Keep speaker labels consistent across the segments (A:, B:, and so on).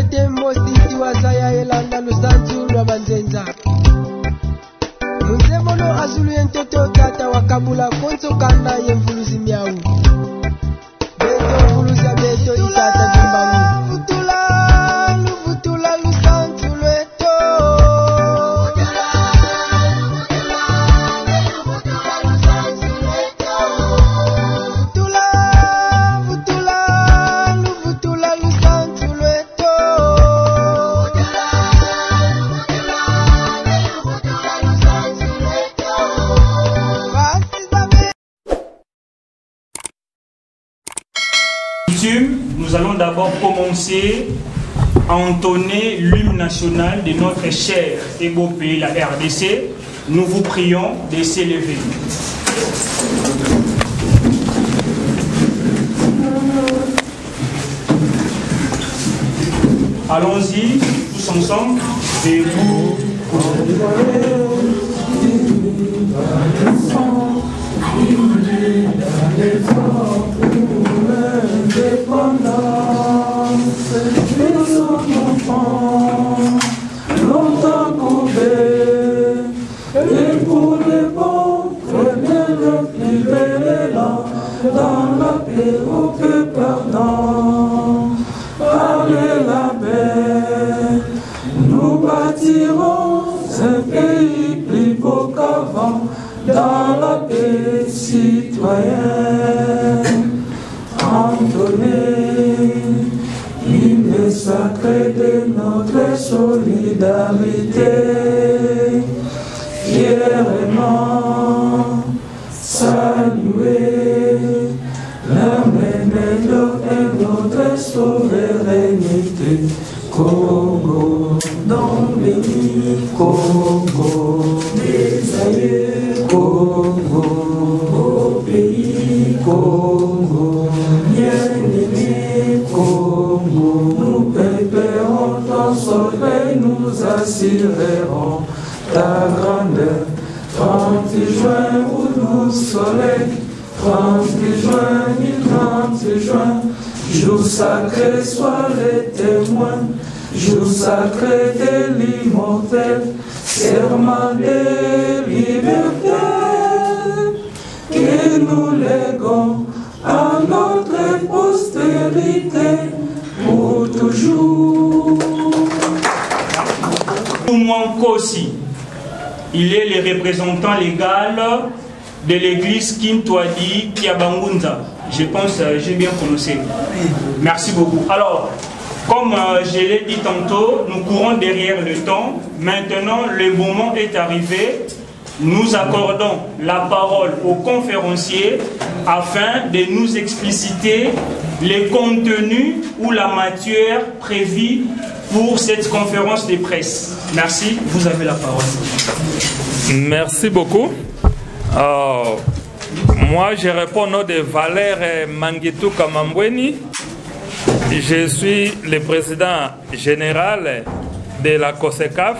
A: tembo sisi wasaya elanda lusanzu lwa banzenza munzemono azulu yentoto tata wakabula konso kanda yemvuluzi miau beto mvuluzi ya beto itata jimbangu vutula lusanzu lweto
B: Nous allons d'abord commencer à entonner l'hymne national de notre cher et beau pays, la RDC. Nous vous prions de s'élever. Allons-y, tous ensemble. Debout.
C: Longtemps couvé, et pour les bons, prenez le libéré là, dans la paix au peu perdant. Parlez la paix, nous bâtirons un pays plus beau qu'avant, dans la paix citoyenne. Entonner l'hymne sacré de notre solidarité, fièrement saluer l'amour et notre souveraineté. Congo, dans béni, Congo, des aïeux, Congo, au pays, Congo, bien-aimé, Congo, nous paierons ton soleil, nous assurerons ta grandeur. 30 juin, au doux soleil, 30 juin, 30 juin, jour sacré, sois les témoins, jour sacré de l'immortel, serment de liberté, que nous léguons à notre postérité pour toujours.
B: Kosi, il est le représentant légal de l'église Kintwadi Kiabangunda. Je pense que j'ai bien prononcé. Merci beaucoup. Alors, comme je l'ai dit tantôt, nous courons derrière le temps. Maintenant, le moment est arrivé. Nous accordons la parole au conférencier afin de nous expliciter les contenus ou la matière prévue pour cette conférence de presse. Merci, vous avez la parole.
C: Merci beaucoup. Moi, je réponds au nom de Valère Manguitou Kamambweni. Je suis le président général de la COSECAF,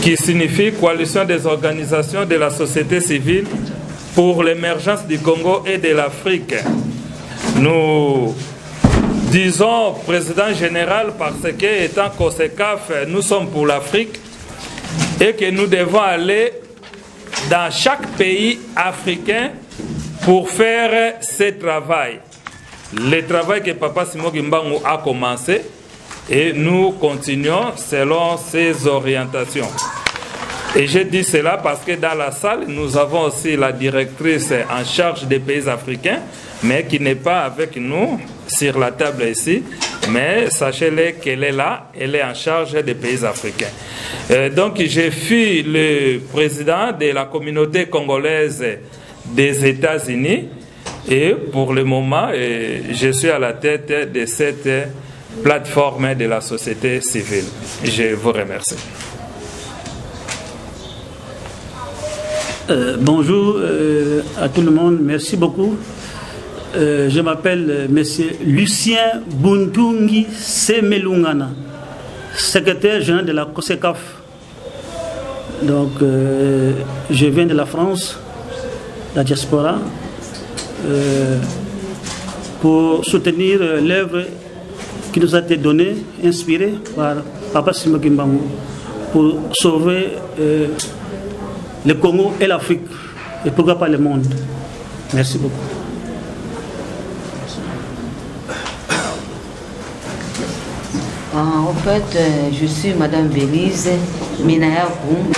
C: qui signifie Coalition des organisations de la société civile pour l'émergence du Congo et de l'Afrique. Nous disons président général parce que, étant COSECAF, nous sommes pour l'Afrique et que nous devons aller dans chaque pays africain pour faire ce travail. Le travail que Papa Simon Gimbangu a commencé et nous continuons selon ses orientations. Et je dis cela parce que dans la salle, nous avons aussi la directrice en charge des pays africains, mais qui n'est pas avec nous sur la table ici. Mais sachez-le qu'elle est là, elle est en charge des pays africains. Donc je suis le président de la communauté congolaise des États-Unis et pour le moment, je suis à la tête de cette plateforme de la société civile. Je vous remercie.
D: Bonjour à tout le monde, merci beaucoup. Je m'appelle M. Lucien Buntungi Semelungana, secrétaire général de la COSECAF. Donc, je viens de la France, la diaspora, pour soutenir l'œuvre qui nous a été donné, inspiré par Papa Simba Kimbangu, pour sauver le Congo et l'Afrique, et pourquoi pas le monde. Merci beaucoup.
E: En fait, je suis Madame Bélise Minaya Koum.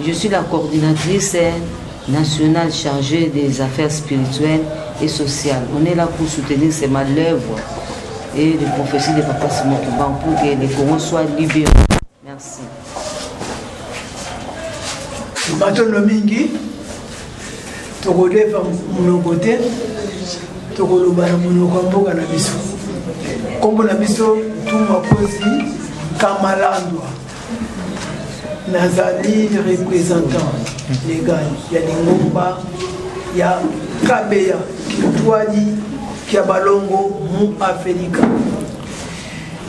E: Je suis la coordinatrice nationale chargée des affaires spirituelles et sociales. On est là pour soutenir ces manœuvres et les prophéties de Papa Simon Kimbangu pour que les Congos soient libérés. Merci.
F: Matondo mingi tokoleva monoko te tokoloba na monoko ya mboka na biso kombo na biso Tumakozi Kamalandwa nazali représentant légal ya Lingomba ya Kabeya Kitwali kia Balongo mu Afrika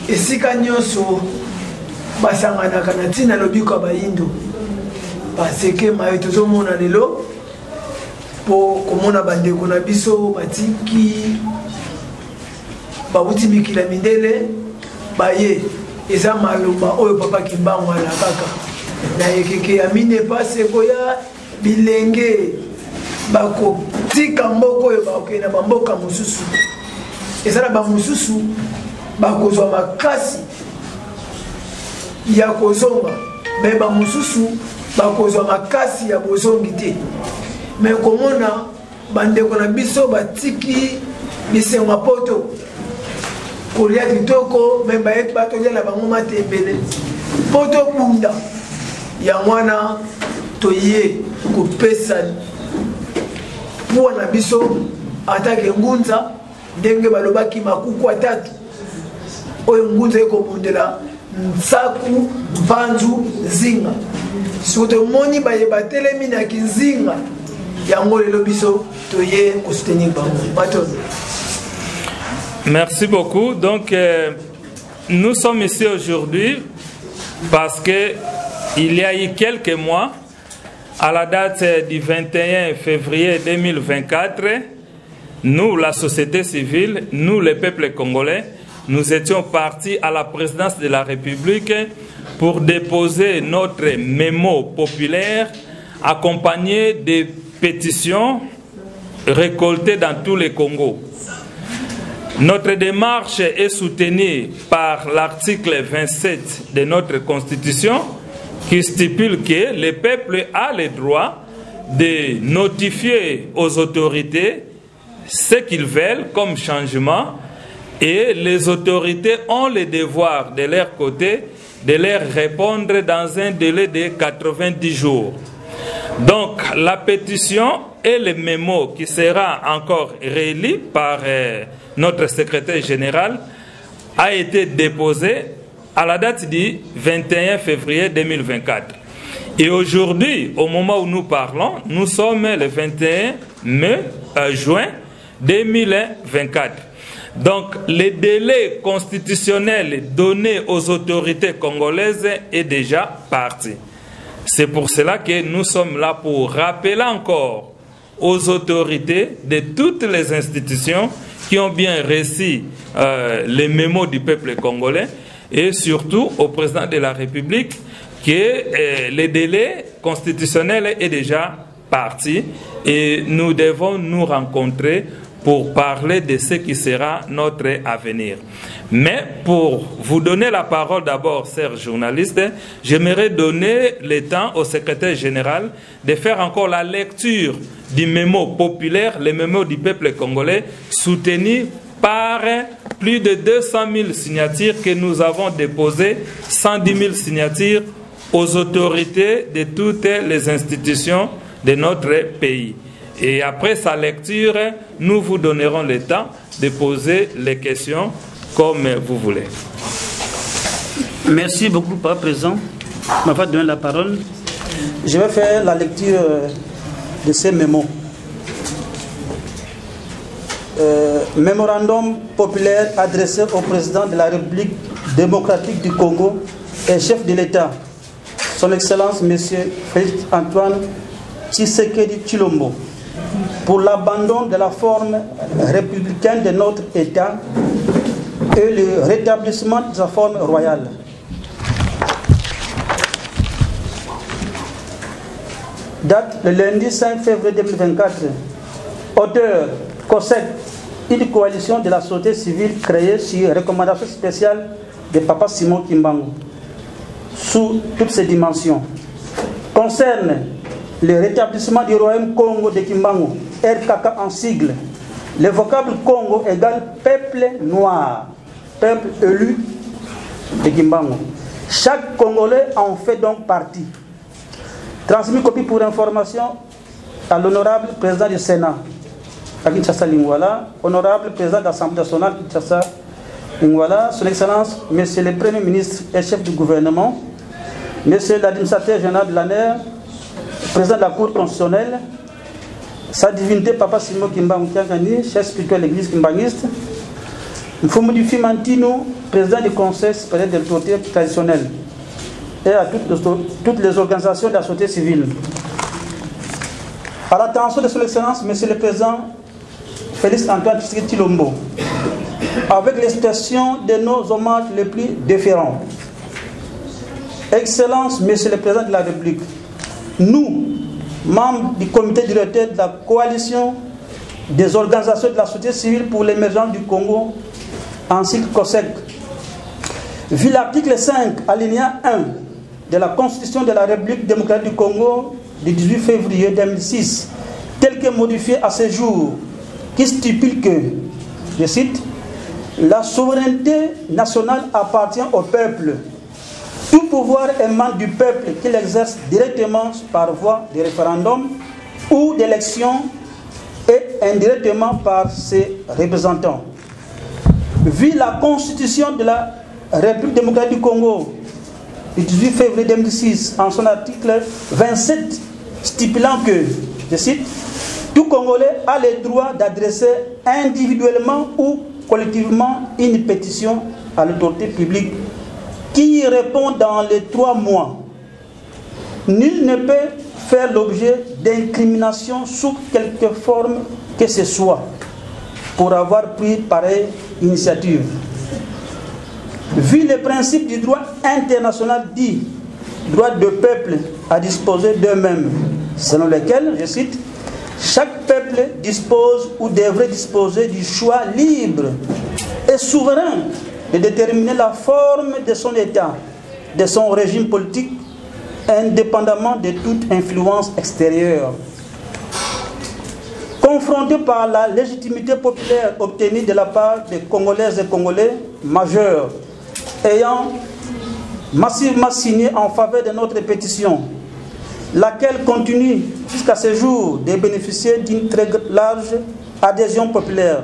F: esika nyonso basanganaka na ntina lobiko bayindo parce que mayo tozomona lelo po komona bandeko na biso batiki bauti mikila mindele baye eza maloba oyo Papa Kimbangu ala kaka na ekeke ya mine pase koya bilenge bako tika mboko oyo bakokenda bamboka mosusu eza na bamosusu bakozwa makasi ya kozonga me bamosusu bakozwa makasi ya bozongi te me komona bandeko na biso batiki bisengo poto kolia kitoko me bayeti batolia na bango matembele poto bunda ya mwana toye kopesa puwa na biso atake ngunza ndenge balobaki makuku atatu oyo ngunza ekobundela nsaku vanzu zinga soto moni baye batelemi na kinzinga yango lelo biso toye ko soutenir bango matondo.
C: Merci beaucoup. Donc nous sommes ici aujourd'hui parce que il y a eu quelques mois, à la date du 21 février 2024, nous, la société civile, nous, le peuple congolais, nous étions partis à la présidence de la République pour déposer notre mémo populaire accompagné des pétitions récoltées dans tous les Congos. Notre démarche est soutenue par l'article 27 de notre Constitution qui stipule que le peuple a le droit de notifier aux autorités ce qu'ils veulent comme changement et les autorités ont le devoir de leur côté de leur répondre dans un délai de 90 jours. Donc la pétition et le mémo qui sera encore réélu par notre secrétaire général a été déposé à la date du 21 février 2024. Et aujourd'hui, au moment où nous parlons, nous sommes le 21 juin 2024. Donc, le délai constitutionnel donné aux autorités congolaises est déjà parti. C'est pour cela que nous sommes là pour rappeler encore aux autorités de toutes les institutions qui ont bien reçu les mémos du peuple congolais et surtout au président de la République que le délai constitutionnel est déjà parti et nous devons nous rencontrer pour parler de ce qui sera notre avenir. Mais pour vous donner la parole d'abord, chers journalistes, j'aimerais donner le temps au secrétaire général de faire encore la lecture du mémo populaire, le mémo du peuple congolais, soutenu par plus de 200 000 signatures que nous avons déposées, 110 000 signatures aux autorités de toutes les institutions de notre pays. Et après sa lecture, nous vous donnerons le temps de poser les questions comme vous voulez.
D: Merci beaucoup, Papa Président. Je vais donner la parole. Je vais faire la lecture de ces mémos. Mémorandum populaire adressé au président de la République démocratique du Congo et chef de l'État, Son Excellence M. Félix Antoine Tshisekedi Tshilombo, pour l'abandon de la forme républicaine de notre État
G: et le rétablissement de sa forme royale. Date le lundi 5 février 2024. Auteur, COSEC, une coalition de la société civile créée sur recommandation spéciale de Papa Simon Kimbangu, sous toutes ses dimensions. Concerne le rétablissement du royaume Congo de Kimbangu, RKK en sigle. Le vocable Congo égale peuple noir, peuple élu de Kimbangu. Chaque Congolais en fait donc partie. Transmis copie pour information à l'honorable président du Sénat, à Kinshasa Lingwala, honorable président de l'Assemblée nationale Kinshasa Lingwala, son Excellence, Monsieur le Premier ministre et chef du gouvernement, Monsieur l'administrateur général de l'ANER, président de la Cour constitutionnelle, sa divinité Papa Simon Kimbangu Kiangani, chef spirituel de l'Église kimbangiste, Mfumu Fimantino, président du Conseil supérieur de l'autorité traditionnelle, et à toutes les organisations de la société civile. À l'attention de son Excellence, Monsieur le Président Félix Antoine Tshisekedi Tshilombo, avec l'expression de nos hommages les plus déférents. Excellence, Monsieur le Président de la République, nous, membres du comité directeur de la coalition des organisations de la société civile pour l'émergence du Congo, ainsi que COSEC, vu l'article 5, alinéa 1 de la Constitution de la République démocratique du Congo du 18 février 2006, tel que modifié à ce jour, qui stipule que, je cite, la souveraineté nationale appartient au peuple. Tout pouvoir émane du peuple qu'il exerce directement par voie de référendum ou d'élection et indirectement par ses représentants. Vu la Constitution de la République démocratique du Congo du 18 février 2006, en son article 27, stipulant que, je cite, tout Congolais a le droit d'adresser individuellement ou collectivement une pétition à l'autorité publique qui répond dans les 3 mois. Nul ne peut faire l'objet d'incrimination sous quelque forme que ce soit pour avoir pris pareille initiative. Vu le principe du droit international dit droit de peuple à disposer d'eux-mêmes, selon lequel, je cite, chaque peuple dispose ou devrait disposer du choix libre et souverain de déterminer la forme de son État, de son régime politique, indépendamment de toute influence extérieure. Confronté par la légitimité populaire obtenue de la part des Congolaises et Congolais majeurs, ayant massivement signé en faveur de notre pétition, laquelle continue jusqu'à ce jour de bénéficier d'une très large adhésion populaire.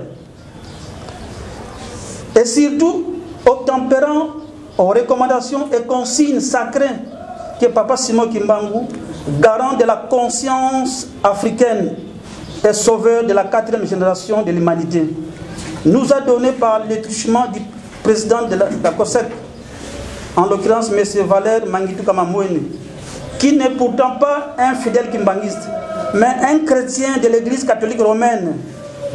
G: Et surtout, obtempérant aux recommandations et consignes sacrées que Papa Simon Kimbangu, garant de la conscience africaine et sauveur de la 4e génération de l'humanité, nous a donné par le truchement du président de la COSEC, en l'occurrence M. Valère Mangitou Kamamoueni, qui n'est pourtant pas un fidèle kimbanguiste, mais un chrétien de l'église catholique romaine,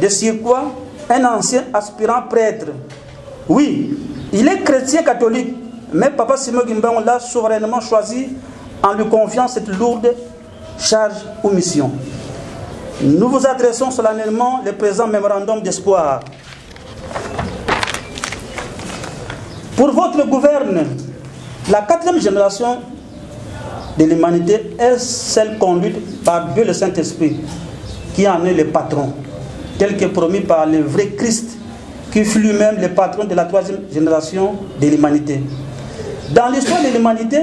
G: de surcroît un ancien aspirant prêtre. Oui, il est chrétien catholique, mais Papa Simon Kimbangu l'a souverainement choisi en lui confiant cette lourde charge ou mission. Nous vous adressons solennellement le présent mémorandum d'espoir. Pour votre gouverne, la 4e génération de l'humanité est celle conduite par Dieu le Saint-Esprit, qui en est le patron, tel que promis par le vrai Christ, qui fut lui-même le patron de la 3e génération de l'humanité. Dans l'histoire de l'humanité,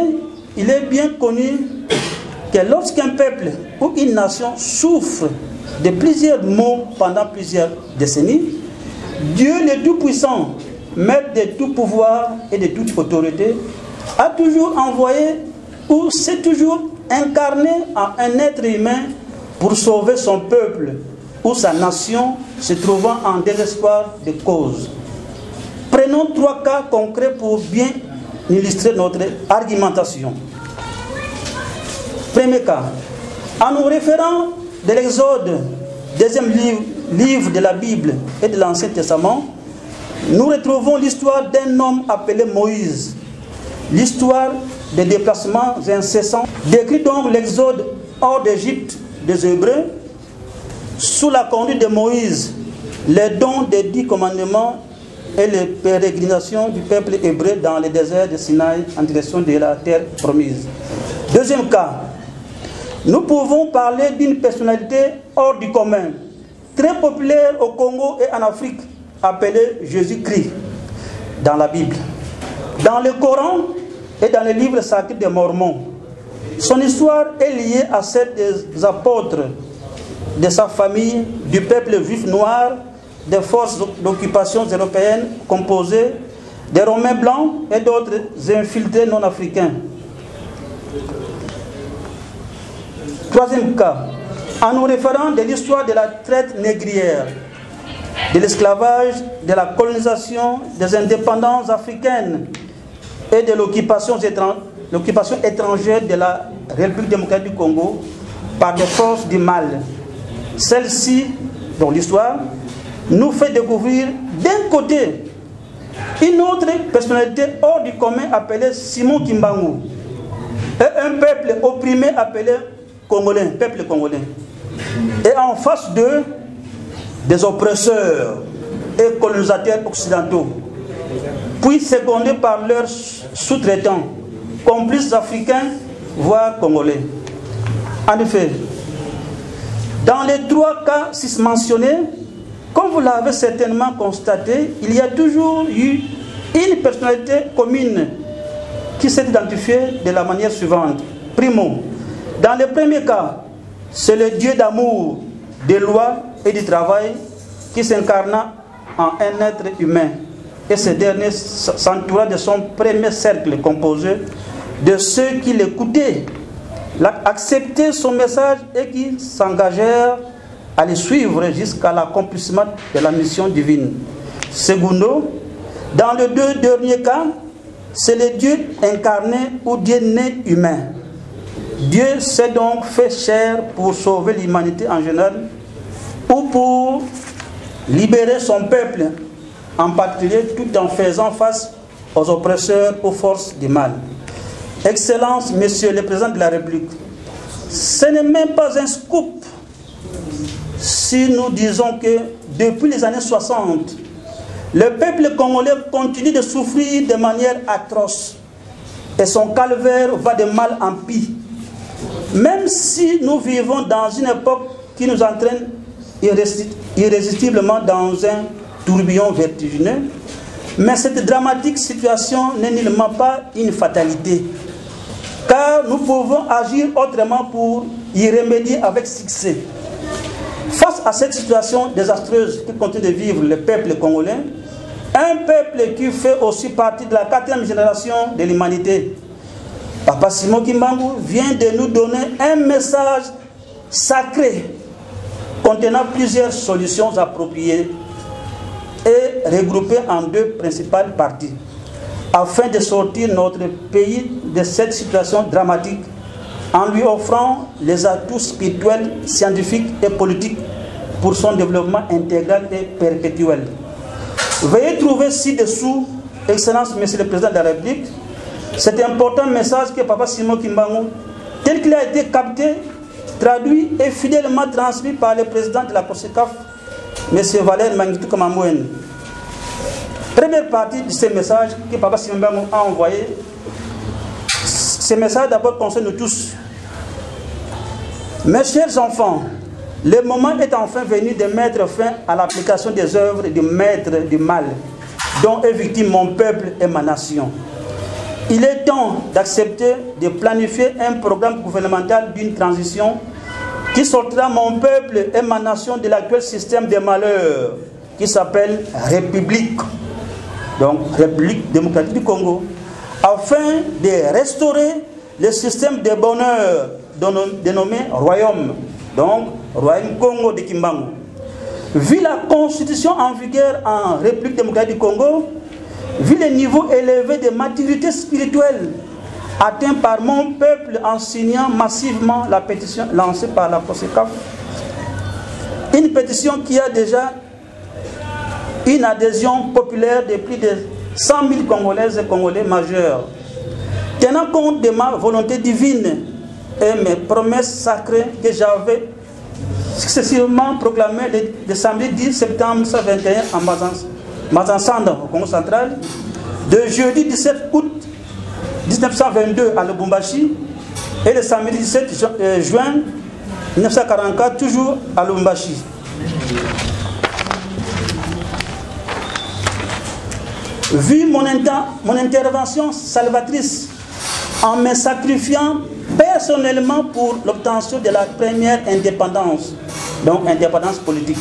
G: il est bien connu que lorsqu'un peuple ou une nation souffre de plusieurs maux pendant plusieurs décennies, Dieu le Tout-Puissant, maître de tout pouvoir et de toute autorité, a toujours envoyé ou s'est toujours incarné en un être humain pour sauver son peuple ou sa nation se trouvant en désespoir de cause. Prenons 3 cas concrets pour bien illustrer notre argumentation. Premier cas, en nous référant de l'Exode, 2e livre de la Bible et de l'Ancien Testament, nous retrouvons l'histoire d'un homme appelé Moïse. L'histoire des déplacements incessants décrit donc l'exode hors d'Égypte des Hébreux sous la conduite de Moïse, les dons des 10 commandements et les pérégrinations du peuple hébreu dans le désert de Sinaï en direction de la terre promise. Deuxième cas, nous pouvons parler d'une personnalité hors du commun, très populaire au Congo et en Afrique, appelée Jésus-Christ dans la Bible, dans le Coran et dans les livres sacrés des Mormons. Son histoire est liée à celle des apôtres, de sa famille, du peuple juif noir, des forces d'occupation européennes composées des Romains blancs et d'autres infiltrés non africains. Troisième cas, en nous référant de l'histoire de la traite négrière, de l'esclavage, de la colonisation, des indépendances africaines et de l'occupation étrangère de la République démocratique du Congo par des forces du mal. Celle-ci, dans l'histoire, nous fait découvrir d'un côté une autre personnalité hors du commun appelée Simon Kimbangu et un peuple opprimé appelé Congolais, peuple congolais. Et en face d'eux, des oppresseurs et colonisateurs occidentaux, puis secondés par leurs sous-traitants, complices africains, voire congolais. En effet, dans les 3 cas mentionnés, comme vous l'avez certainement constaté, il y a toujours eu une personnalité commune qui s'est identifiée de la manière suivante. Primo, dans le premier cas, c'est le Dieu d'amour, des lois et du travail qui s'incarna en un être humain. Et ce dernier s'entoura de son premier cercle composé de ceux qui l'écoutaient, acceptaient son message et qui s'engagèrent à les suivre jusqu'à l'accomplissement de la mission divine. Secondo, dans les 2 derniers cas, c'est le Dieu incarné ou Dieu né humain. Dieu s'est donc fait chair pour sauver l'humanité en général ou pour libérer son peuple, en particulier tout en faisant face aux oppresseurs, aux forces du mal. Excellence, Monsieur le Président de la République, ce n'est même pas un scoop si nous disons que depuis les années 60, le peuple congolais continue de souffrir de manière atroce et son calvaire va de mal en pis. Même si nous vivons dans une époque qui nous entraîne irrésistiblement dans un tourbillon vertigineux, mais cette dramatique situation n'est nullement pas une fatalité, car nous pouvons agir autrement pour y remédier avec succès. Face à cette situation désastreuse que continue de vivre le peuple congolais, un peuple qui fait aussi partie de la 4e génération de l'humanité, Papa Simon Kimbangu vient de nous donner un message sacré contenant plusieurs solutions appropriées et regroupées en 2 principales parties, afin de sortir notre pays de cette situation dramatique en lui offrant les atouts spirituels, scientifiques et politiques pour son développement intégral et perpétuel. Veuillez trouver ci-dessous, Excellence, Monsieur le Président de la République, cet important message que Papa Simon Kimbangu, tel qu'il a été capté, traduit et fidèlement transmis par le président de la COSECAF, M. Valère Mangitou Kamamouene. Première partie de ce message que Papa Simon Kimbangu a envoyé. Ce message d'abord concerne nous tous. Mes chers enfants, le moment est enfin venu de mettre fin à l'application des œuvres du maître du mal, dont est victime mon peuple et ma nation. Il est temps d'accepter de planifier un programme gouvernemental d'une transition qui sortira mon peuple et ma nation de l'actuel système de malheur qui s'appelle République, donc République démocratique du Congo, afin de restaurer le système de bonheur dénommé Royaume, donc Royaume Congo de Kimbangu. Vu la constitution en vigueur en République démocratique du Congo, vu le niveau élevé de maturité spirituelle atteint par mon peuple en signant massivement la pétition lancée par la COSECAF, une pétition qui a déjà une adhésion populaire de plus de 100 000 Congolaises et Congolais majeurs. Tenant compte de ma volonté divine et mes promesses sacrées que j'avais successivement proclamées le samedi 10 septembre 1921 en Mazansanda, au Congo central, de jeudi 17 août 1922 à Lubumbashi et le samedi 17 juin 1944 toujours à Lubumbashi. Vu mon intervention salvatrice en me sacrifiant personnellement pour l'obtention de la première indépendance, donc indépendance politique,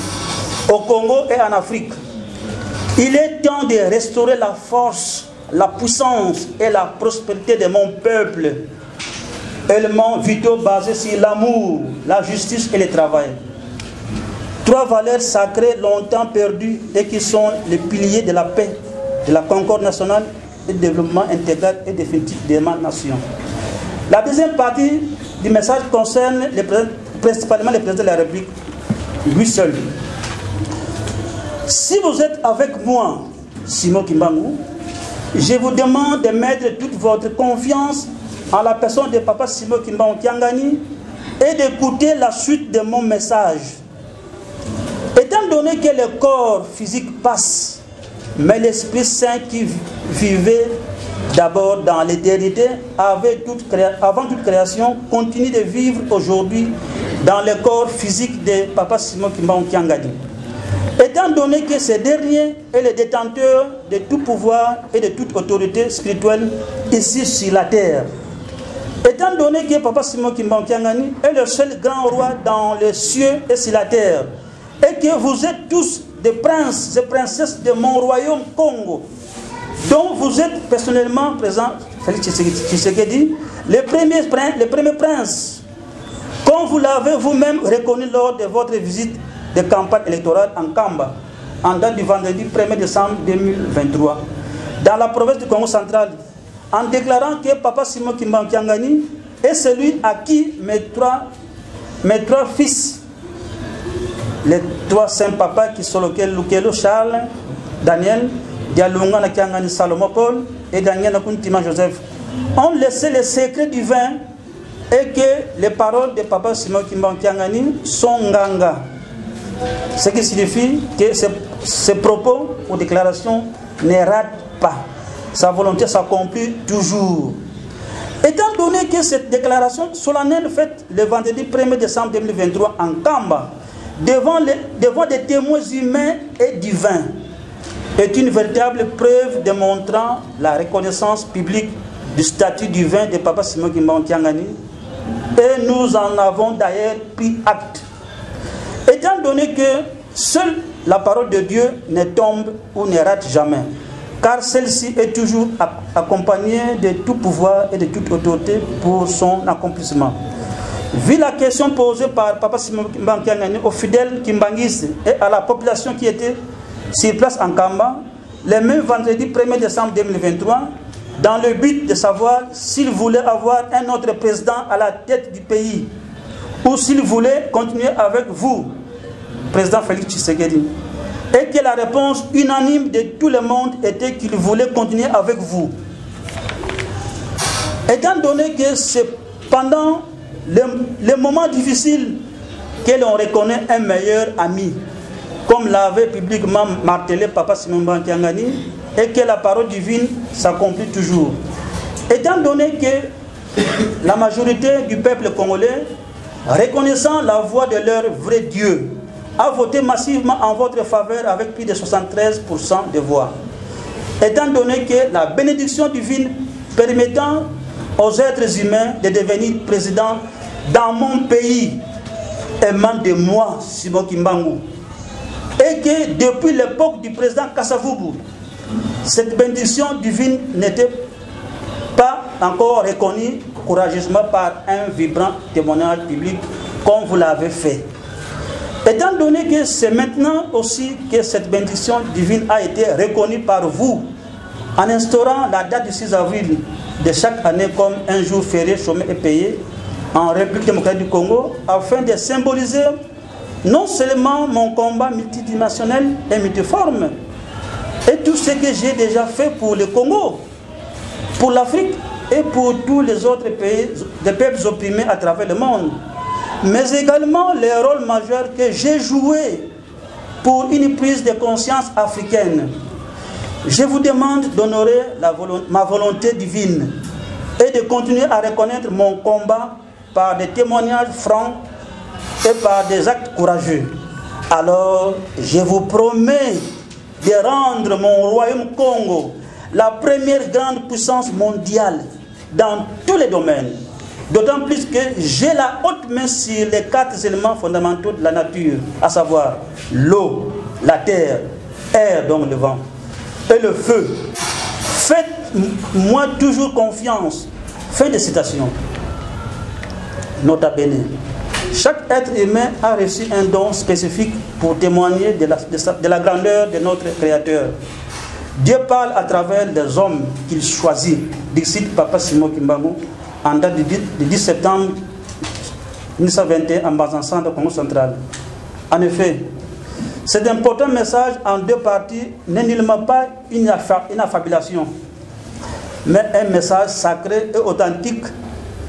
G: au Congo et en Afrique, il est temps de restaurer la force, la puissance et la prospérité de mon peuple, éléments vitaux basés sur l'amour, la justice et le travail. Trois valeurs sacrées longtemps perdues et qui sont les piliers de la paix, de la concorde nationale et du développement intégral et définitif de ma nation. La deuxième partie du message concerne principalement le président de la République, lui seul. Si vous êtes avec moi, Simon Kimbangu, je vous demande de mettre toute votre confiance en la personne de Papa Simon Kimbangu Kiangani et d'écouter la suite de mon message. Étant donné que le corps physique passe, mais l'Esprit Saint qui vivait d'abord dans l'éternité, avant toute création, continue de vivre aujourd'hui dans le corps physique de Papa Simon Kimbangu Kiangani. Étant donné que ce dernier est le détenteur de tout pouvoir et de toute autorité spirituelle ici sur la terre, étant donné que Papa Simon Kimbangu Kiangani est le seul grand roi dans les cieux et sur la terre, et que vous êtes tous des princes et princesses de mon royaume Congo, dont vous êtes personnellement présent, Félix Tshisekedi, le premier prince, comme vous l'avez vous-même reconnu lors de votre visite de campagne électorale en Kamba, en date du vendredi 1er décembre 2023, dans la province du Congo central, en déclarant que Papa Simon Kimbangu Kiangani est celui à qui mes trois fils, les trois saints papas qui sont Lukelo Charles, Daniel, Dialunga Kiangani Salomon Paul et Daniel Nakuntima Joseph, ont laissé les secrets divins et que les paroles de Papa Simon Kimbangu Kiangani sont nganga. Ce qui signifie que ces propos ou déclarations ne ratent pas. Sa volonté s'accomplit toujours. Étant donné que cette déclaration solennelle faite le vendredi 1er décembre 2023 en Kamba, devant des témoins humains et divins, est une véritable preuve démontrant la reconnaissance publique du statut divin de Papa Simon Kimbangu Kiangani, et nous en avons d'ailleurs pris acte. Étant donné que seule la parole de Dieu ne tombe ou ne rate jamais, car celle-ci est toujours accompagnée de tout pouvoir et de toute autorité pour son accomplissement. Vu la question posée par Papa Simon Kimbangu Kiangani aux fidèles kimbanguistes et à la population qui était sur place en Kamba, le même vendredi 1er décembre 2023, dans le but de savoir s'il voulait avoir un autre président à la tête du pays, ou s'il voulait continuer avec vous, président Félix Tshisekedi, et que la réponse unanime de tout le monde était qu'il voulait continuer avec vous. Étant donné que c'est pendant les moments difficiles que l'on reconnaît un meilleur ami, comme l'avait publiquement martelé Papa Simon Kiangani, et que la parole divine s'accomplit toujours. Étant donné que la majorité du peuple congolais, reconnaissant la voix de leur vrai Dieu, a voté massivement en votre faveur avec plus de 73% de voix. Étant donné que la bénédiction divine permettant aux êtres humains de devenir président dans mon pays émane de moi, Simon Kimbangu, et que depuis l'époque du président Kassavubu, cette bénédiction divine n'était pas encore reconnue courageusement par un vibrant témoignage public comme vous l'avez fait. Étant donné que c'est maintenant aussi que cette bénédiction divine a été reconnue par vous, en instaurant la date du 6 avril de chaque année comme un jour férié, chômé et payé en République démocratique du Congo, afin de symboliser non seulement mon combat multidimensionnel et multiforme, et tout ce que j'ai déjà fait pour le Congo, pour l'Afrique et pour tous les autres pays, des peuples opprimés à travers le monde, mais également les rôles majeurs que j'ai joués pour une prise de conscience africaine. Je vous demande d'honorer ma volonté divine et de continuer à reconnaître mon combat par des témoignages francs et par des actes courageux. Alors, je vous promets de rendre mon royaume Congo la première grande puissance mondiale dans tous les domaines. D'autant plus que j'ai la haute main sur les 4 éléments fondamentaux de la nature, à savoir l'eau, la terre, air, donc le vent, et le feu. Faites-moi toujours confiance. Fin de citation. Nota bene. Chaque être humain a reçu un don spécifique pour témoigner de la grandeur de notre Créateur. Dieu parle à travers les hommes qu'il choisit, dit Papa Simon Kimbangu, en date du 10 septembre 1921 en Bazansan de Congo central. En effet, cet important message en 2 parties n'est nullement pas une affabulation, mais un message sacré et authentique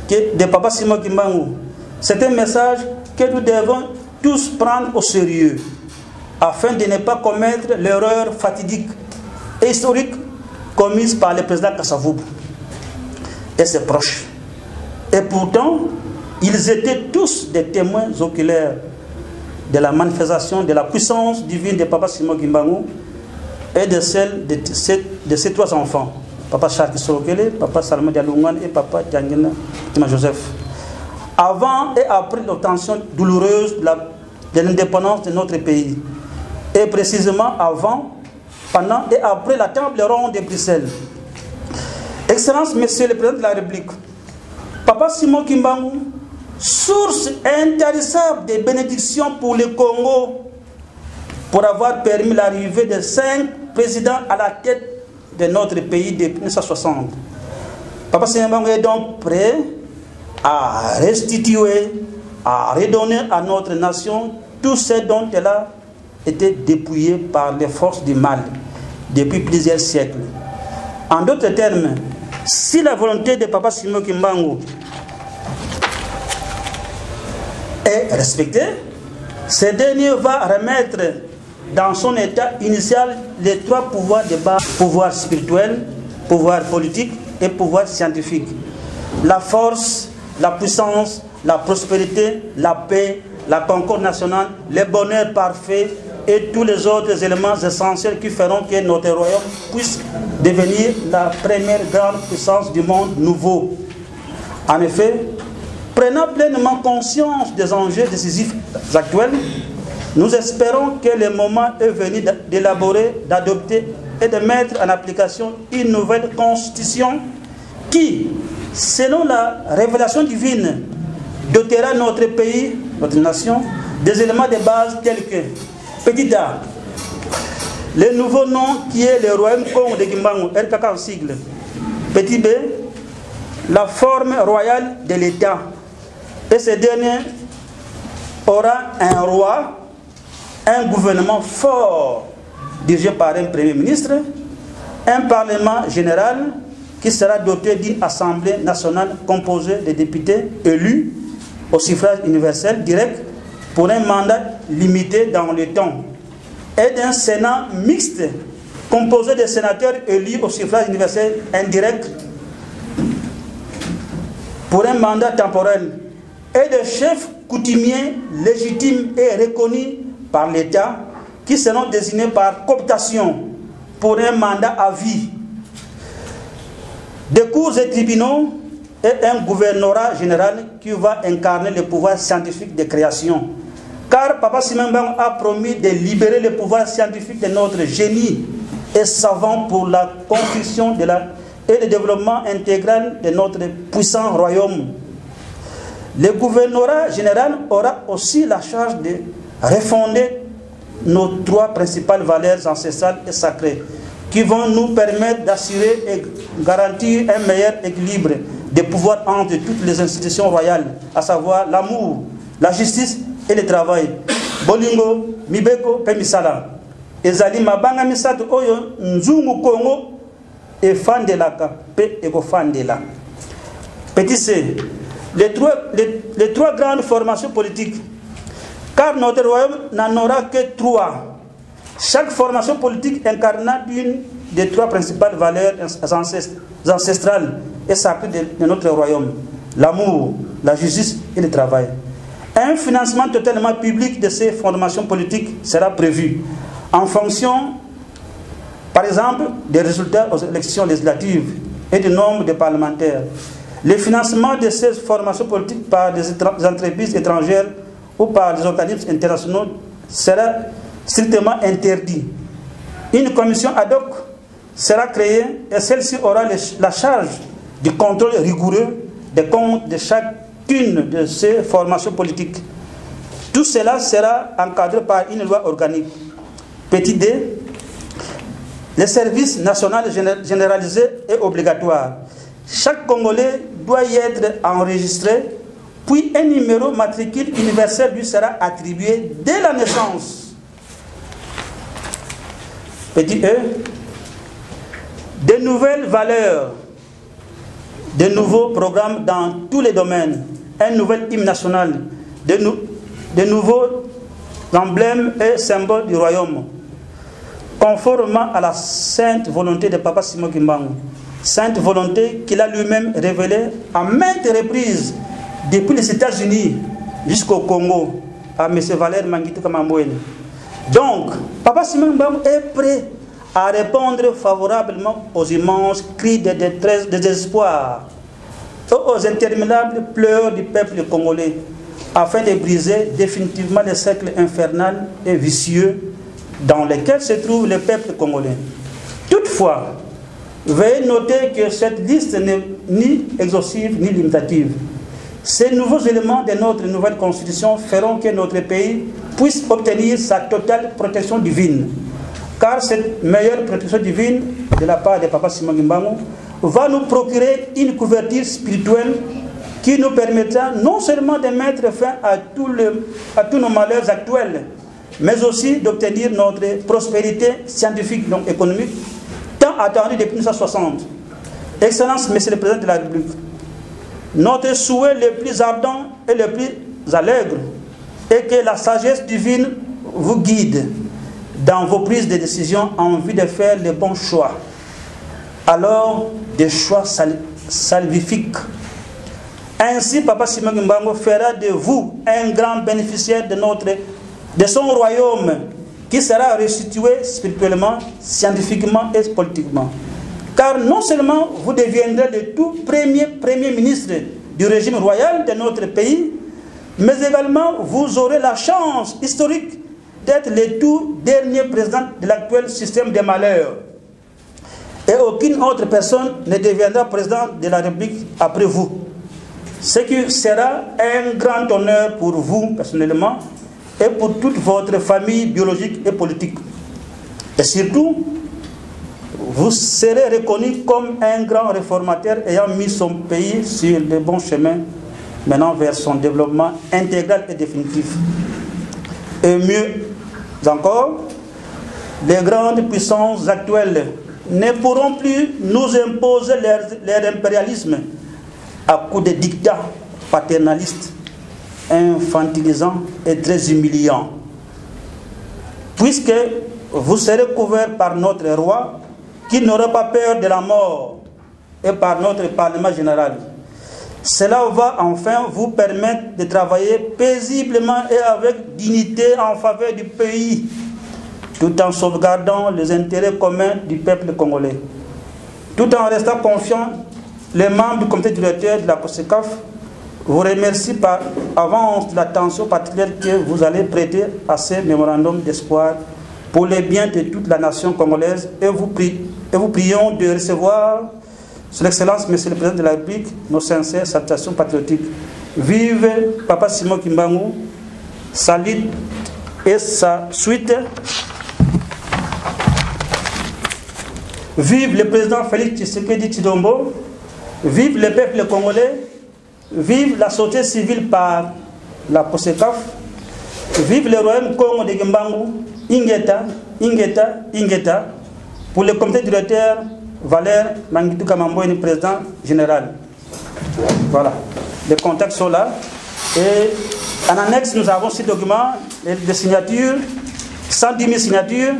G: de Papa Simon Kimbangu. C'est un message que nous devons tous prendre au sérieux, afin de ne pas commettre l'erreur fatidique et historique commise par le président Kasavubu et ses proches. Et pourtant, ils étaient tous des témoins oculaires de la manifestation de la puissance divine de Papa Simon Kimbangu et de celle de ses 3 enfants, Papa Charles Sorokele, Papa Salma Dialungan et Papa Djangena Tima Joseph. Avant et après l'obtention douloureuse de l'indépendance de notre pays, et précisément avant, pendant et après la table ronde de Bruxelles. Excellence, Monsieur le Président de la République, Papa Simon Kimbangu, source intarissable de bénédictions pour le Congo, pour avoir permis l'arrivée de 5 présidents à la tête de notre pays depuis 1960. Papa Simon Kimbangu est donc prêt à restituer, à redonner à notre nation tout ce dont elle a été dépouillée par les forces du mal depuis plusieurs siècles. En d'autres termes, si la volonté de Papa Simon Kimbangu est respectée, ce dernier va remettre dans son état initial les 3 pouvoirs de base: pouvoir spirituel, pouvoir politique et pouvoir scientifique. La force, la puissance, la prospérité, la paix, la concorde nationale, le bonheur parfait et tous les autres éléments essentiels qui feront que notre royaume puisse devenir la première grande puissance du monde nouveau. En effet, prenant pleinement conscience des enjeux décisifs actuels, nous espérons que le moment est venu d'élaborer, d'adopter et de mettre en application une nouvelle constitution qui, selon la révélation divine, dotera notre pays, notre nation, des éléments de base tels que: petit A, le nouveau nom qui est le Royaume Congo de Kimbangu, RKK en sigle. Petit B, la forme royale de l'État. Et ce dernier aura un roi, un gouvernement fort dirigé par un premier ministre, un parlement général qui sera doté d'une assemblée nationale composée de députés élus au suffrage universel direct pour un mandat limité dans le temps, et d'un Sénat mixte composé de sénateurs élus au suffrage universel indirect pour un mandat temporel, et de chefs coutumiers légitimes et reconnus par l'État qui seront désignés par cooptation pour un mandat à vie, des cours et tribunaux et un gouvernorat général qui va incarner le pouvoir scientifique de création. Car Papa Simon Kimbangu a promis de libérer le pouvoir scientifique de notre génie et savant pour la construction et le développement intégral de notre puissant royaume. Le gouvernorat général aura aussi la charge de refonder nos 3 principales valeurs ancestrales et sacrées qui vont nous permettre d'assurer et garantir un meilleur équilibre des pouvoirs entre toutes les institutions royales, à savoir l'amour, la justice et le travail. Bolingo, Mibeko, Pemisala. ezali mabanga misato oyo nzungu Congo efandelaka pe ekofandela. Petit C, les trois grandes formations politiques, car notre royaume n'en aura que 3. Chaque formation politique incarna l'une des 3 principales valeurs ancestrales et sacrées de notre royaume: l'amour, la justice et le travail. Un financement totalement public de ces formations politiques sera prévu en fonction, par exemple, des résultats aux élections législatives et du nombre de parlementaires. Le financement de ces formations politiques par des entreprises étrangères ou par des organismes internationaux sera strictement interdit. Une commission ad hoc sera créée et celle-ci aura la charge du contrôle rigoureux des comptes de chacune de ces formations politiques. Tout cela sera encadré par une loi organique. Petit D, le service national généralisé est obligatoire. Chaque Congolais doit y être enregistré, puis un numéro matricule universel lui sera attribué dès la naissance. Petit E, de nouvelles valeurs, de nouveaux programmes dans tous les domaines, un nouvel hymne national, de nouveaux emblèmes et symboles du royaume, conformément à la sainte volonté de Papa Simon Kimbangu. Sainte volonté qu'il a lui-même révélée à maintes reprises depuis les États-Unis jusqu'au Congo, à M. Valère Mangito Kamambouene. Donc, Papa Simon Kimbangu est prêt à répondre favorablement aux immenses cris de détresse, de désespoir, aux interminables pleurs du peuple congolais, afin de briser définitivement le cercle infernal et vicieux dans lequel se trouve le peuple congolais. Toutefois, veuillez noter que cette liste n'est ni exhaustive ni limitative. Ces nouveaux éléments de notre nouvelle constitution feront que notre pays puisse obtenir sa totale protection divine. Car cette meilleure protection divine de la part de Papa Simon Kimbangu va nous procurer une couverture spirituelle qui nous permettra non seulement de mettre fin à tous nos malheurs actuels, mais aussi d'obtenir notre prospérité scientifique, donc économique, tant attendue depuis 1960. Excellence, Monsieur le Président de la République, notre souhait le plus ardent et le plus allègre est que la sagesse divine vous guide dans vos prises de décision en vue de faire les bons choix. Alors, des choix salvifiques. Ainsi, Papa Simon Kimbangu fera de vous un grand bénéficiaire de son royaume qui sera restitué spirituellement, scientifiquement et politiquement. Car non seulement vous deviendrez le tout premier ministre du régime royal de notre pays, mais également vous aurez la chance historique d'être le tout dernier président de l'actuel système des malheurs. Et aucune autre personne ne deviendra président de la République après vous. Ce qui sera un grand honneur pour vous personnellement et pour toute votre famille biologique et politique. Et surtout, vous serez reconnu comme un grand réformateur ayant mis son pays sur le bon chemin, maintenant vers son développement intégral et définitif. Et mieux encore, les grandes puissances actuelles ne pourront plus nous imposer leur impérialisme à coups de dictats paternalistes, infantilisants et très humiliants. Puisque vous serez couverts par notre roi qui n'aura pas peur de la mort et par notre Parlement général. Cela va enfin vous permettre de travailler paisiblement et avec dignité en faveur du pays, tout en sauvegardant les intérêts communs du peuple congolais. Tout en restant confiant, les membres du comité directeur de la COSECAF vous remercient par avance de l'attention particulière que vous allez prêter à ce mémorandum d'espoir pour le bien de toute la nation congolaise et vous prions de recevoir, Son Excellence, Monsieur le Président de la République, nos sincères salutations patriotiques. Vive Papa Simon Kimbangu, Salit et sa suite. Vive le président Félix Tshisekedi Tshilombo. Vive le peuple congolais. Vive la société civile par la COSECAF. Vive le royaume Congo de Kimbangu. Ingeta. Pour le comité directeur, Valère Mangitou Kamamboine, président général. Voilà, les contacts sont là. Et en annexe, nous avons 6 documents, des signatures, 110 000 signatures,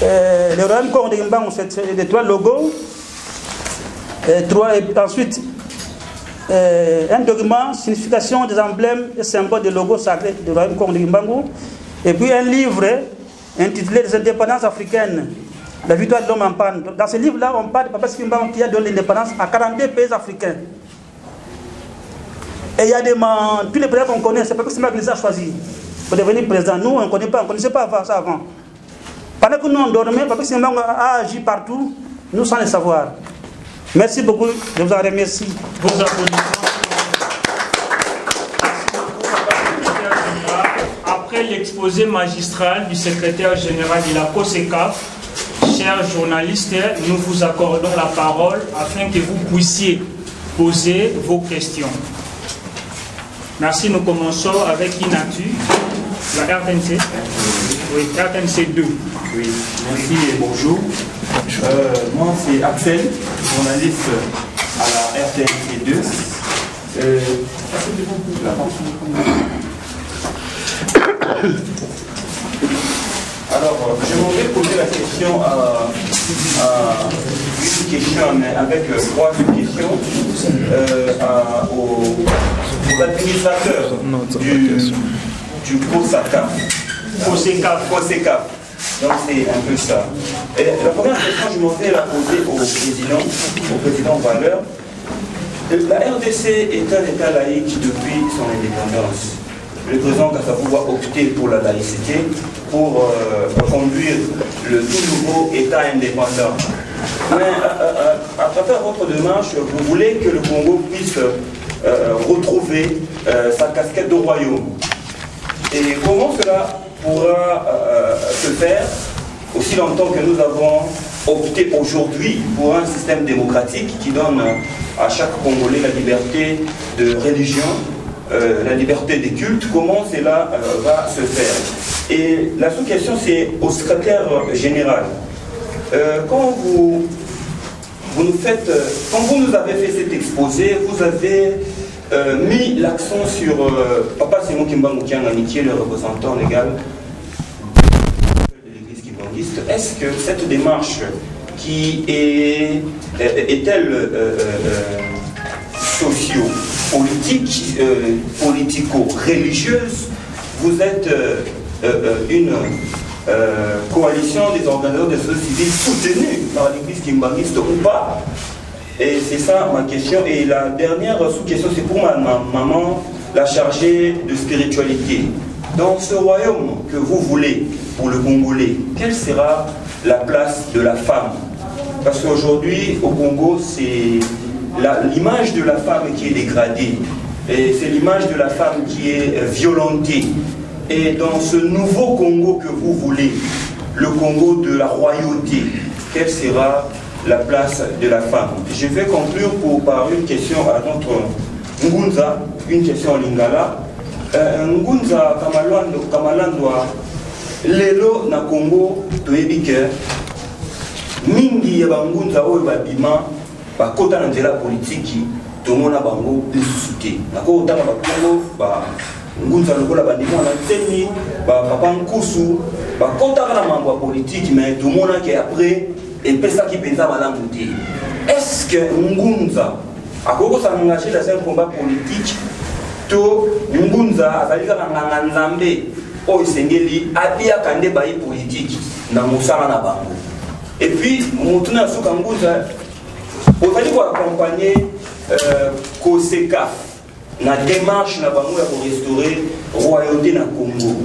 G: le Royaume Congo de Gimbangu, c'est les 3 logos, et ensuite un document, signification des emblèmes et symboles des logos sacrés du Royaume Congo de Gimbangu, et puis un livre intitulé Les indépendances africaines, la victoire de l'homme en panne. Dans ce livre-là, on parle de Papa Sikimbangu qui a donné l'indépendance à 42 pays africains. Et il y a tous les présidents qu'on connaît, c'est Papa Sikimbangu qui les a choisis pour devenir président. Nous, on ne connaissait pas ça avant. Pendant que nous on dormait, Papa Sikimbangu a agi partout, nous sans le savoir. Merci beaucoup, je vous en remercie.
B: Vos applaudissements. Après l'exposé magistral du secrétaire général de la COSECAF, chers journalistes, nous vous accordons la parole afin que vous puissiez poser vos questions. Merci, nous commençons avec Inatu, la RTNC. Oui, RTNC 2.
H: Oui, merci et bonjour. Moi, c'est Axel, journaliste à la RTNC 2. Alors, j'aimerais poser la question une question, mais avec 3 questions aux administrateurs du COSECAF. Donc c'est un peu ça. Et la première question, je voudrais la poser au président Valeur. La RDC est un État laïque depuis son indépendance. Le président Kassabou va opter pour la laïcité pour conduire le tout nouveau État indépendant. Mais à travers votre démarche, vous voulez que le Congo puisse retrouver sa casquette de royaume. Et comment cela pourra se faire aussi longtemps que nous avons opté aujourd'hui pour un système démocratique qui donne à chaque Congolais la liberté de religion, la liberté des cultes? Comment cela va se faire? Et la sous-question, c'est au secrétaire général. Quand vous nous avez fait cet exposé, vous avez mis l'accent sur Papa Simon Kimbangu Kiangani, qui est le représentant légal de l'église kimbangiste. Est-ce que cette démarche qui est-elle socio-politique, politico-religieuse? Vous êtes une coalition des organisateurs de la société civile soutenue par l'église kimbangiste ou pas? Et c'est ça ma question. Et la dernière sous-question, c'est pour ma maman, la chargée de spiritualité. Dans ce royaume que vous voulez pour le Congolais, quelle sera la place de la femme? Parce qu'aujourd'hui, au Congo, c'est l'image de la femme qui est dégradée. Et c'est l'image de la femme qui est violentée. Et dans ce nouveau Congo que vous voulez, le Congo de la royauté, quelle sera la place de la femme? Je vais conclure par une question à notre Ngunza, une question en lingala. Ngunza Kamalandwa, lelo na Congo, toyebike, mingi ya bangunza oyo babima, bakota na nzela politiki, tomona bango lisusuté. Nako otanga bakongo, ngunza lokola bandimo na teni, papa nkusu, bakota na mambo ya politiki, mais tomona ke après, et pesa qui pensa malamu te. Est-ce que Ngunza a engagé dans un combat politique? To Ngunza azali kaka nganga nzambe o isengeli abia kande bayi politique na musala na bango. Et puis mutuna suka Ngunza ozali ko accompagner COSECAF na démarche na bango ya ko restaurer royauté na Congo.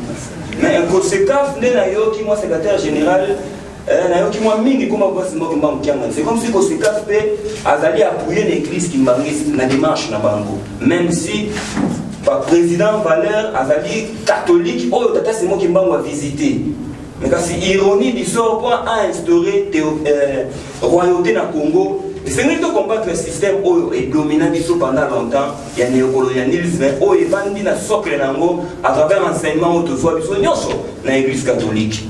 H: Mais un COSECAF nde na yo ki moi secrétaire général c'est comme si COSECAF a appuyé l'église kimbangiste dans la démarche na bango. Même si le président Valère Azali catholique, oh tata c'est moi qui m'a visité. Mais quand c'est ironie du sort pour instaurer royauté na Congo, C'est nous qui combattre le système et dominant pendant longtemps. Il y a un néocolonialisme où il va dire socle à travers l'enseignement autour de l'église catholique.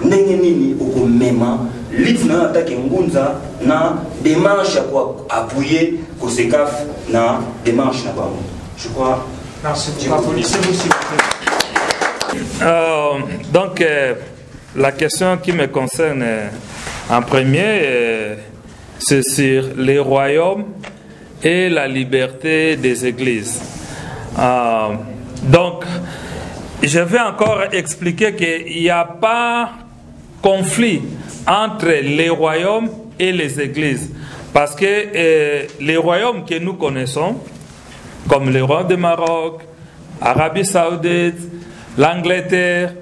H: Nini au même l'itna attaque ngunza na démarche pour appuyer COSECAF na démarche na bamo. Je crois.
B: Merci beaucoup. Applaudissez-vous s'il vous plaît.
C: Donc la question qui me concerne en premier, c'est sur les royaumes et la liberté des églises. Donc, je vais encore expliquer qu'il n'y a pas conflit entre les royaumes et les églises. Parce que les royaumes que nous connaissons, comme le royaume de Maroc, Arabie Saoudite, l'Angleterre,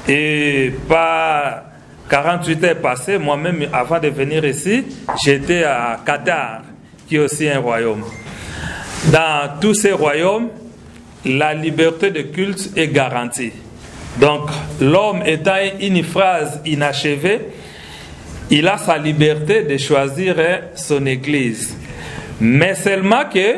C: et pas 48 heures passées, moi-même, avant de venir ici, j'étais à Qatar, qui est aussi un royaume. Dans tous ces royaumes, la liberté de culte est garantie. Donc, l'homme étant une phrase inachevée, il a sa liberté de choisir son église. Mais seulement que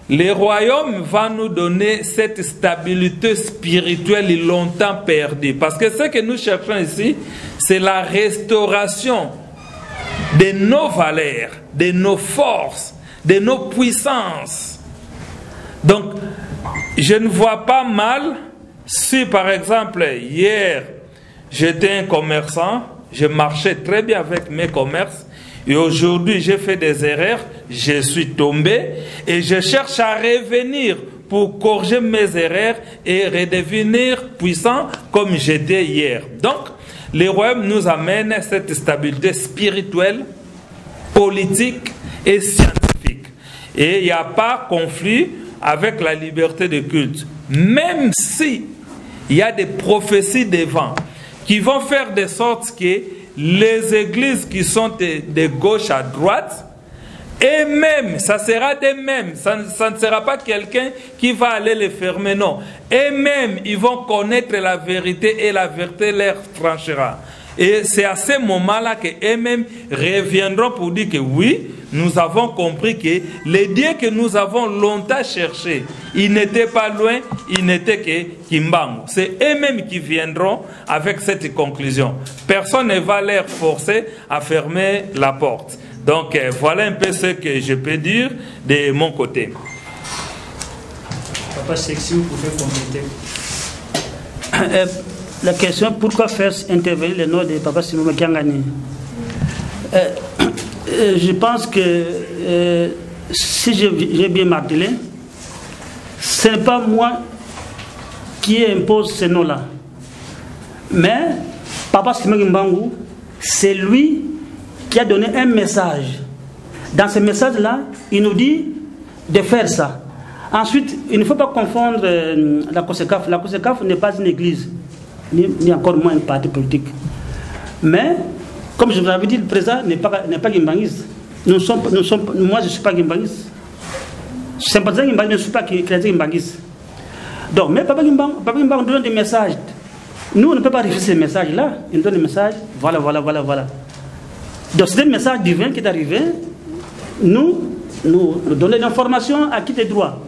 C: les royaumes vont nous donner cette stabilité spirituelle longtemps perdue. Parce que ce que nous cherchons ici, c'est la restauration de nos valeurs, de nos forces, de nos puissances. Donc, je ne vois pas mal si, par exemple, hier, j'étais un commerçant, je marchais très bien avec mes commerces, et aujourd'hui, j'ai fait des erreurs, je suis tombé, et je cherche à revenir pour corriger mes erreurs et redevenir puissant comme j'étais hier. Donc, les royaumes nous amènent cette stabilité spirituelle, politique et scientifique. Et il n'y a pas conflit avec la liberté de culte. Même si il y a des prophéties devant qui vont faire de sorte que les églises qui sont de gauche à droite, et même, ça sera des mêmes, ça ne sera pas quelqu'un qui va aller les fermer, non. Et même, ils vont connaître la vérité et la vérité leur tranchera. Et c'est à ce moment-là qu'eux-mêmes reviendront pour dire que oui, nous avons compris que les dieux que nous avons longtemps cherchés, ils n'étaient pas loin, ils n'étaient que Kimbangu. C'est eux-mêmes qui viendront avec cette conclusion. Personne ne va leur forcer à fermer la porte. Donc voilà un peu ce que je peux dire de mon côté.
B: Papa Sexy, vous pouvez compléter.
D: La question, pourquoi faire intervenir le nom de Papa Simon Kiangani? Je pense que si j'ai bien martelé, ce n'est pas moi qui impose ce nom-là. Mais Papa Simon Kimbangu, c'est lui qui a donné un message. Dans ce message-là, il nous dit de faire ça. Ensuite, il ne faut pas confondre la COSECAF. La COSECAF n'est pas une église, ni encore moins un parti politique. Mais, comme je vous l'avais dit, le président n'est pas guimbanguiste. Moi, je ne suis pas guimbanguiste. Sympathisant guimbanguiste, je ne suis pas chrétien guimbanguiste. Donc, mais Papa Guimbangu donne des messages. Nous, on ne peut pas refuser ces messages-là. Il nous donne des messages, voilà. Donc, c'est un message divin qui est arrivé. Nous donner l'information à qui est droit.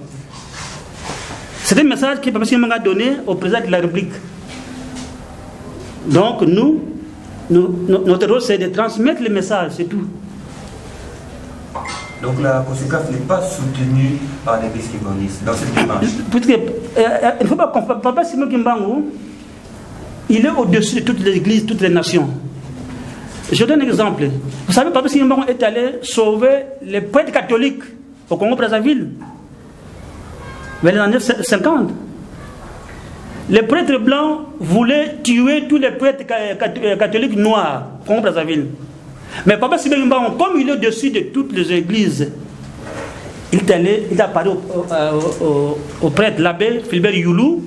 D: C'est un message que Papa Guimbangu a donné au président de la République. Donc, notre rôle, c'est de transmettre le message, c'est tout.
H: Donc, la COSECAF n'est pas soutenue par l'église kimbangiste dans cette démarche.
D: Il ne faut pas confondre. Papa Simon Kimbangu, il est au-dessus de toutes les églises, toutes les nations. Je donne un exemple. Vous savez, Papa Simon Kimbangu est allé sauver les prêtres catholiques au Congo-Brazzaville, vers les années 50. Les prêtres blancs voulaient tuer tous les prêtres catholiques noirs au Congo-Brazzaville. Mais Papa Simon Kimbangu, comme il est au-dessus de toutes les églises, il a parlé au prêtre, l'abbé Philbert Youlou.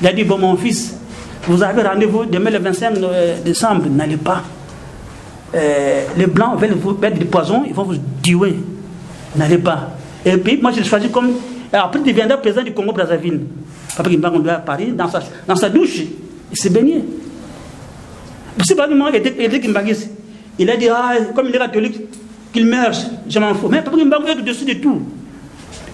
D: Il a dit, bon, mon fils, vous avez rendez-vous demain le 25 décembre, n'allez pas. Les blancs veulent vous mettre du poison, ils vont vous tuer. N'allez pas. Et puis, moi, je l'ai choisi comme... Après, il deviendra président du Congo-Brazzaville. Papa Kimbangu est à Paris, dans sa douche, il s'est baigné. Si Papa Kimbangu était Kimbanguiste, il a dit, comme il est catholique, qu'ils meurent, je m'en fous. Mais Papa Kimbangu est au-dessus de tout.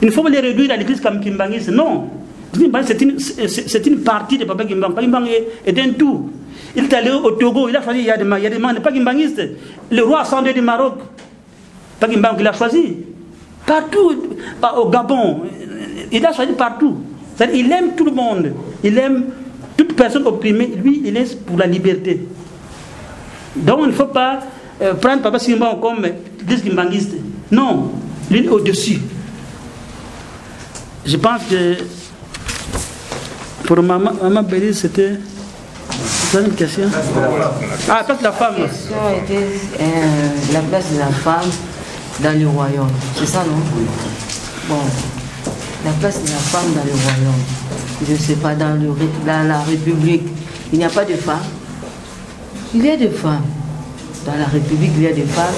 D: Il ne faut pas les réduire à l'église comme Kimbanguiste. Non. C'est une partie de Papa Kimbangu. Papa Kimbangu est un tout. Il est allé au Togo, il a choisi, il y a des membres, pas Kimbanguiste. Le roi ascendé du Maroc, Papa Kimbangu, il a choisi. Partout, au Gabon, il a choisi partout. Il aime tout le monde. Il aime toute personne opprimée. Lui, il est pour la liberté. Donc, il ne faut pas prendre Papa Kimbangu comme Kimbanguiste. Non, lui est au-dessus. Je pense que pour Maman Bélis, c'était une question. Ah, la place de la femme.
E: La question était la place de la femme dans le royaume. C'est ça, non? Bon, la place de la femme dans le royaume. Je ne sais pas, dans la République, il n'y a pas de femmes. Il y a des femmes. Dans la République, il y a des femmes.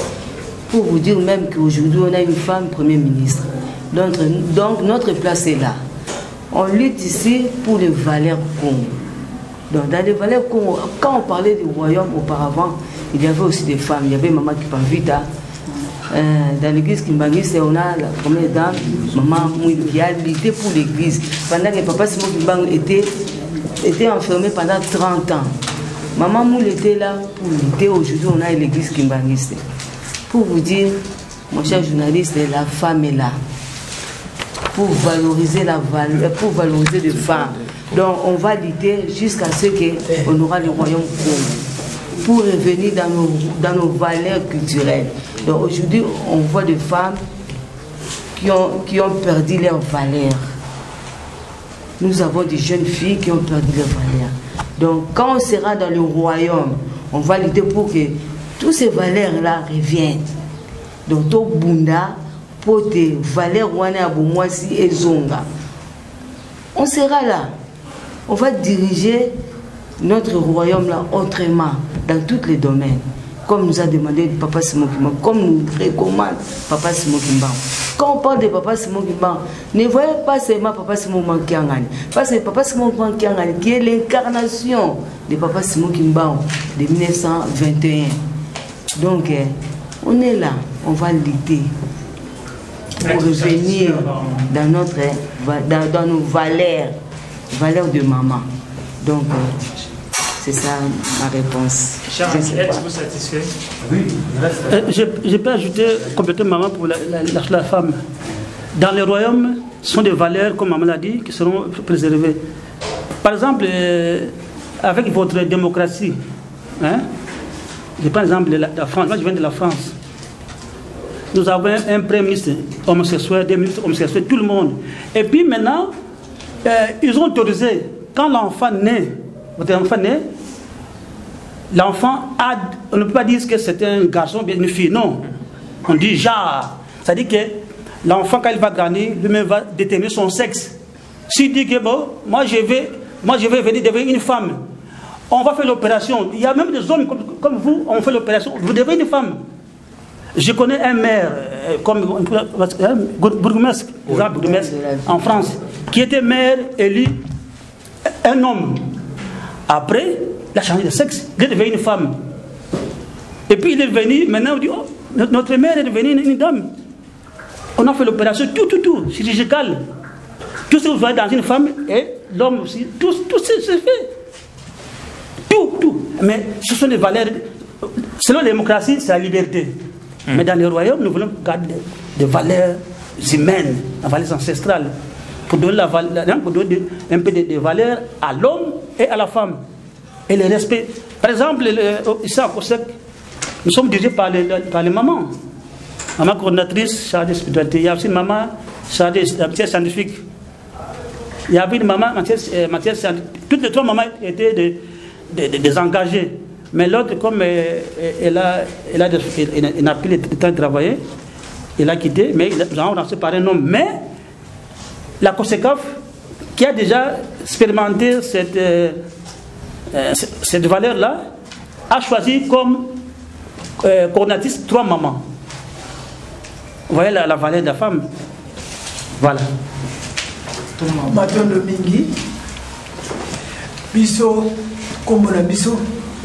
E: Pour vous dire même qu'aujourd'hui, on a une femme Premier ministre. Donc, notre place est là. On lutte ici pour les valeurs Congo. Donc, dans les valeurs Congo, quand on parlait du royaume auparavant, il y avait aussi des femmes. Il y avait Maman Kipavita. Dans l'église Kimbanguiste, on a la première dame, Maman Mouilou, qui a lutté pour l'église. Pendant que Papa Simon Kimbangu était enfermé pendant 30 ans. Maman Mouilou était là pour lutter. Aujourd'hui, on a l'église Kimbanguiste. Pour vous dire, mon cher journaliste, la femme est là. Pour valoriser pour valoriser les femmes. Donc on va lutter jusqu'à ce qu'on aura le royaume Congo. Pour revenir dans nos valeurs culturelles. Donc aujourd'hui, on voit des femmes qui ont perdu leurs valeurs. Nous avons des jeunes filles qui ont perdu leurs valeurs. Donc quand on sera dans le royaume, on va lutter pour que toutes ces valeurs-là reviennent. Donc tout Bunda, pour tes valeurs, et Zonga. On sera là. On va diriger notre royaume là autrement, dans tous les domaines. Comme nous a demandé Papa Simon Kimbangu, comme nous recommande Papa Simon Kimbangu. Quand on parle de Papa Simon Kimbangu, ne voyez pas seulement Papa Simon Kimbangu, parce que Papa Simon Kimbangu qui est l'incarnation de Papa Simon Kimbangu de 1921. Donc, on est là, on va lutter pour revenir dans nos valeurs de maman. Donc, c'est ça ma réponse.
B: Cher ami, êtes-vous satisfait?
D: Oui. Je peux ajouter complètement maman pour la femme. Dans les royaumes, ce sont des valeurs, comme maman l'a dit, qui seront préservées. Par exemple, avec votre démocratie, hein, je prends l'exemple de la France. Moi, je viens de la France. Nous avons un premier ministre homosexuel, des ministres homosexuels, tout le monde. Et puis maintenant, ils ont autorisé, quand l'enfant naît, votre enfant naît, l'enfant a, on ne peut pas dire que c'est un garçon ou une fille, non. On dit genre. C'est-à-dire que l'enfant, quand il va grandir, lui-même va déterminer son sexe. S'il dit que bon, moi je vais venir devenir une femme, on va faire l'opération. Il y a même des hommes comme vous, on fait l'opération, vous devenez une femme. Je connais un maire, comme bourgmestre, en France, qui était maire élu un homme. Après, il a changé de sexe, il est devenu une femme. Et puis il est venu, maintenant on dit, oh, notre mère est devenue une dame. On a fait l'opération, tout, chirurgical. Tout ce que vous voyez dans une femme, et l'homme aussi, tout c'est fait. Tout. Mais ce sont des valeurs, selon la démocratie, c'est la liberté. Mais dans les royaumes, nous voulons garder des valeurs humaines, des valeurs ancestrales, pour donner, pour donner un peu de valeurs à l'homme et à la femme. Et le respect. Par exemple, ici à COSEC, nous sommes dirigés par les mamans. Maman coordinatrice chargée de spiritualité. Il y a aussi une maman chargée de matière scientifique. Il y avait une maman matière scientifique. Toutes les trois mamans étaient des engagées. Mais l'autre, comme elle n'a plus le temps de travailler, elle a quitté, mais nous avons lancé par un homme. Mais la COSECAF, qui a déjà expérimenté cette valeur-là, a choisi comme coordinatrice 3 mamans. Vous voyez la valeur de la femme. Voilà.
F: Matondo mingi biso kombo na biso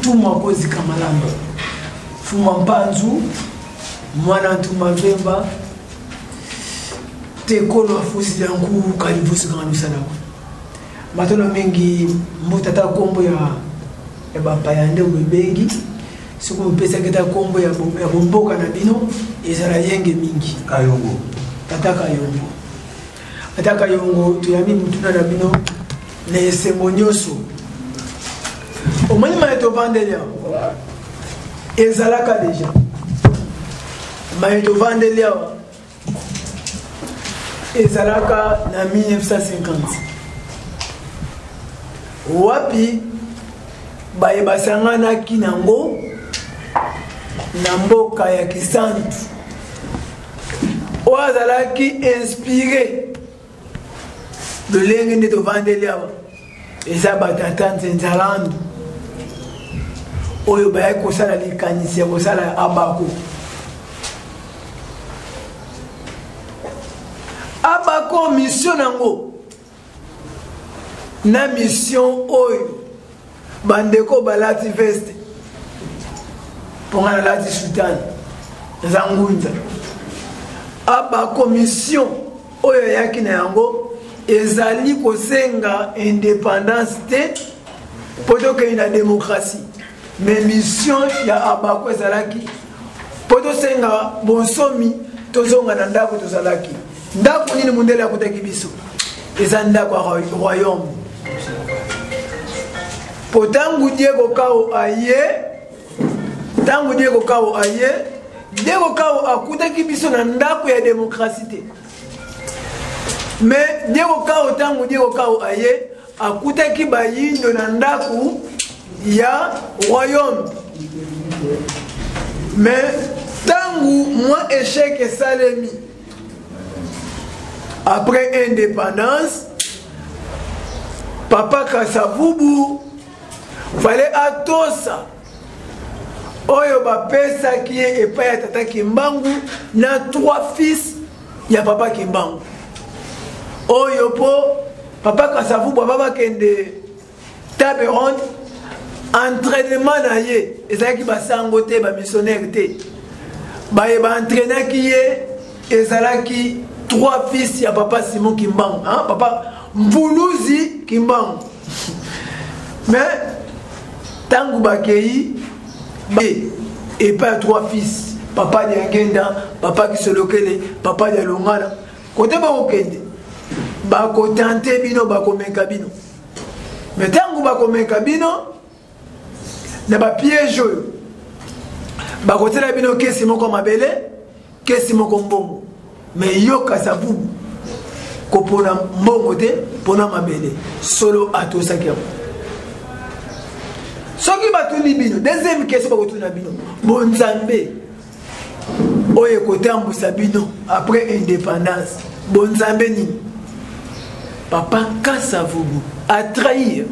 F: tuma kozi kamalamba fuma mpanzu mwana ntuma vemba tekolo afusi yangu kalivusi kanu sana matono mengi mbutata kombo ya bapayande ubebengi siku mpesa kita kombo ya bomboka na bino ezala yenge mingi
H: Kayongo
F: ataka yongo tuyami mutuna na bino na esembo nyonso omoni maeto vandelia ezalaka deja maeto vandelia ezalaka na 1950 wapi bayebasanganaki nango na mboka ya Kisantu oyo azalaki inspiré lolenge nde tovandeli awa eza batata nzenzalandu oyo bayaki kosala likanisi ya kosala abako mission nango na mission oyo bandeko balati veste ponga na lati sultan zangunza abako mission oyo yaki na yango ezali kosenga indépendance te poto ke na démocratie mais mission ya abako ezalaki poto senga bonsomi tozonga na ndako tozalaki ndako nini mundele akutaki biso eza ndako ya royaume potangu Diego Kao aye tangu Diego Kao aye Diego Kao akutaki biso na ndako ya démocratie te mais Diego Kao tangu Diego Kao aye akutaki bayindo na ndako ya royaume mais tangu moi échec et salemi après indépendance papa Kasavubu fallait atosa oyo bapesa qui est epai ya tata Kimbangu na 3 fils ya papa Kimbangu oyo po papa Kasavubu baba kende table ronde entraînement na ye ezalaki basango te ba missionnaire te baye ba entraînaki ye ezalaki 3 fils ya papa Simon Kimbangu hein? Papa Mbuluzi Kimbangu mais tangu bakei et pas 3 fils papa de Ngenda papa Kisolokele papa de Longana côté ba okende ba ko tenter bino ba ko meka bino mais tangu ba ko meka bino na ba piège ba ko tela bino kesi moko mabele kesi moko mbongo mais yo Kasavubu ko pona mbongo te pona mabele solo atosaki soki batuni bino deuxième question bakotuna bino bonzambe oyo kotambusa bino après indépendance bonzambe nini papa Kasavubu a trahir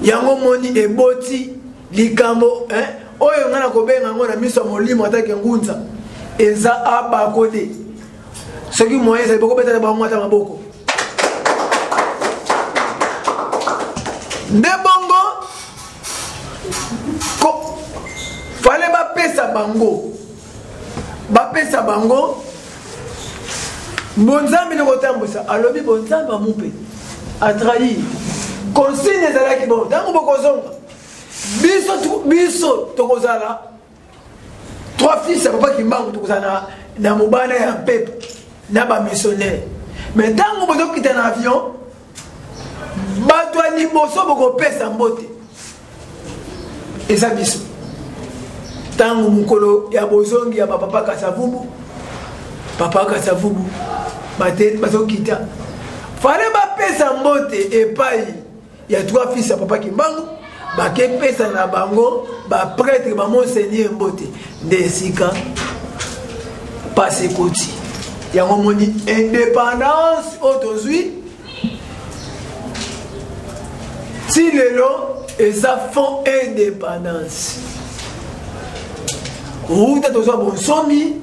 F: yango moni eboti likambo oyo ngana kobenga ngo na miso molimo atake ngunza eza abakode soki moyen ezali bokobetala bango ata maboko nde bongo fallait bapesa bango bonzambe nekotambusa alobi bonzambe amupe atrahir consigne ezalaki bon ntango bokozonga biso tokozala 3 fils ya papa Kimbangu tokozala na mobana ya mpepe na bamissionnaire mais ntango bozokita na avion bato ya liboso bokopesa mbote eza biso tangu mukolo ya bozongi ya papa Kasavubu bazokita fale bapesa mbote epai ya 3 fils ya papa Kimbangu bakepesa na bango baprêtre bamonseigneur mbote nde esika pase koti yango moni indépendance oyo tozwi ti lelo eza fond indépendance ruta tozwa bonsomi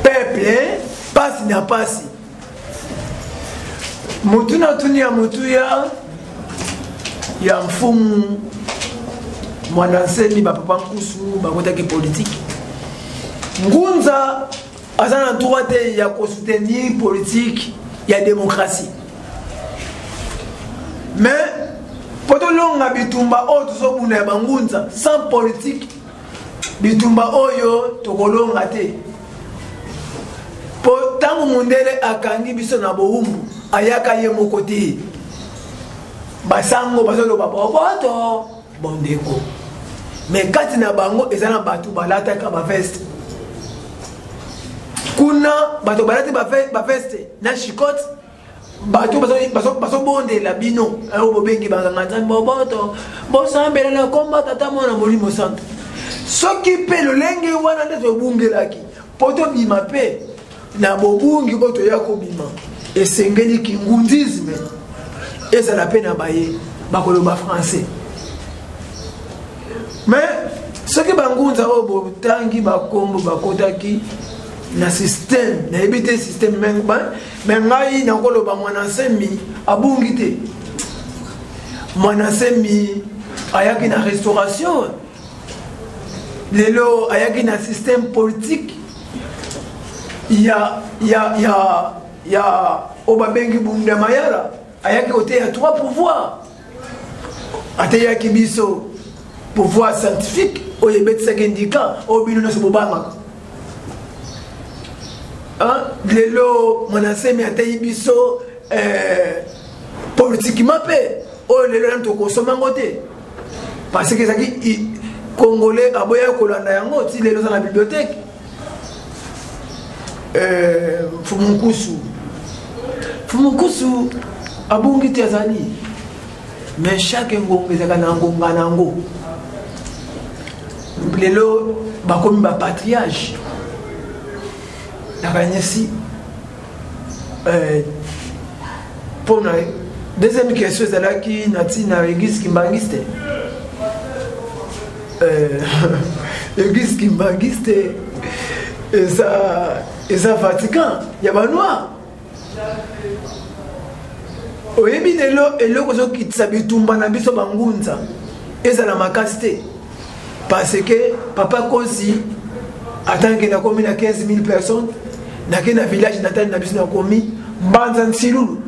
F: peuple pasi na pasi mutu na tuni ya mutu ya mfumu mwana nsemi bapapa nkusu bakotaki politique Ngunza aza na droit te ya soutenir politique ya démocratie. Mais poto longa bitumba oyo tozobuna ya bangunza sans politique bitumba oyo tokolonga te. Po tango mundele akangi biso na boumbu ayaka ye moko te. Basango bazoloba boboto bondeko. Mais kati na bango ezana batu balata ka ba veste. Kuna bato balati ba veste na chikote bato baso bonde la bino ayo bobengi banganga boboto bosambela na komba tata mona molimo santo. Soki pe lolenge wana ndeto bungelaki poto bima pe na bobungi oto yako bima esengeli kingundisme ezala pe na baye bakoloba français. Mais soki bangunza obo tangi bakombo bakotaki na système na ebité système mengai na koloba mwana semi abungi te. Mwana semi ayaki na restauration lelo ayaki na système politique ya obabengi bunda mayala ayaki ote ya trois pouvoirs ateyaki biso pouvoir scientifique oyebetsaki indika obino nyonso bobangaka lelo mwanasemi ateyi biso politiquement mpe oyo lelo nani tokosomango te parce que ezalaki congolais aboya kolanda yango ti lelo oza na bibliothèque Fumukusu abungi te azali mais chaque ngonga ezalaka na ngonga nango lelo bakomi bapatriage nakanyesi mpona deuxième question ezalaki na église kimbangisi te église kimbangisi te eza Vatican ya banoir oyebi lelo eloko ezokitisa bitumba na biso bangunza ezala makasi te parce que papa kosi atanke nakomi na 15 000 personnes nake na village natali na biso nakomi mbanza nsilulu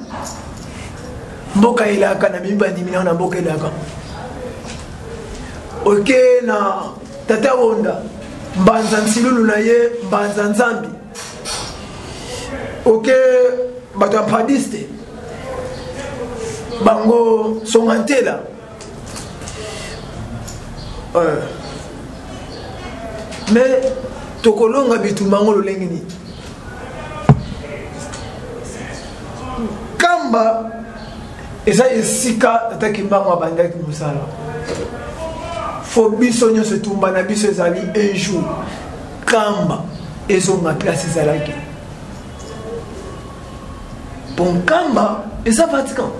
F: mboka elaka na mimi bandimi na mboka elaka oke na tata wonda mbanza nsilulu na ye mbanza nzambi oke bato ya padiste bango songantela mais tokolonga bitumbango lolenge nini kamba eza esika tata kimbango abandaki mosala fo biso nyonso etumba na biso ezali un jour kamba ezonga place ezalaki pon kamba eza Vatican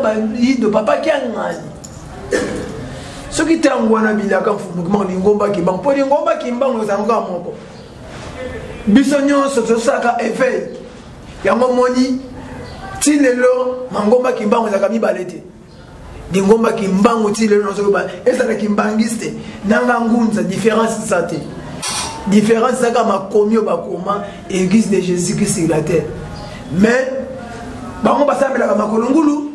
F: bayido papa kiangani soki tango wana bilaka mfumukima lingomba kimbango mpo lingomba kimbango ezangoka moko biso nyonso tosaka éveil yango moni ti lelo mangomba kimbango ezalaka mibale te lingomba kimbango ti lelo nazokoba ezala kimbangisi te nanga ngunza différence eza te différence ezaka makomi oyo bakoma église de Jésus Christ sur la terre mais bango basambelaka makolo ngulu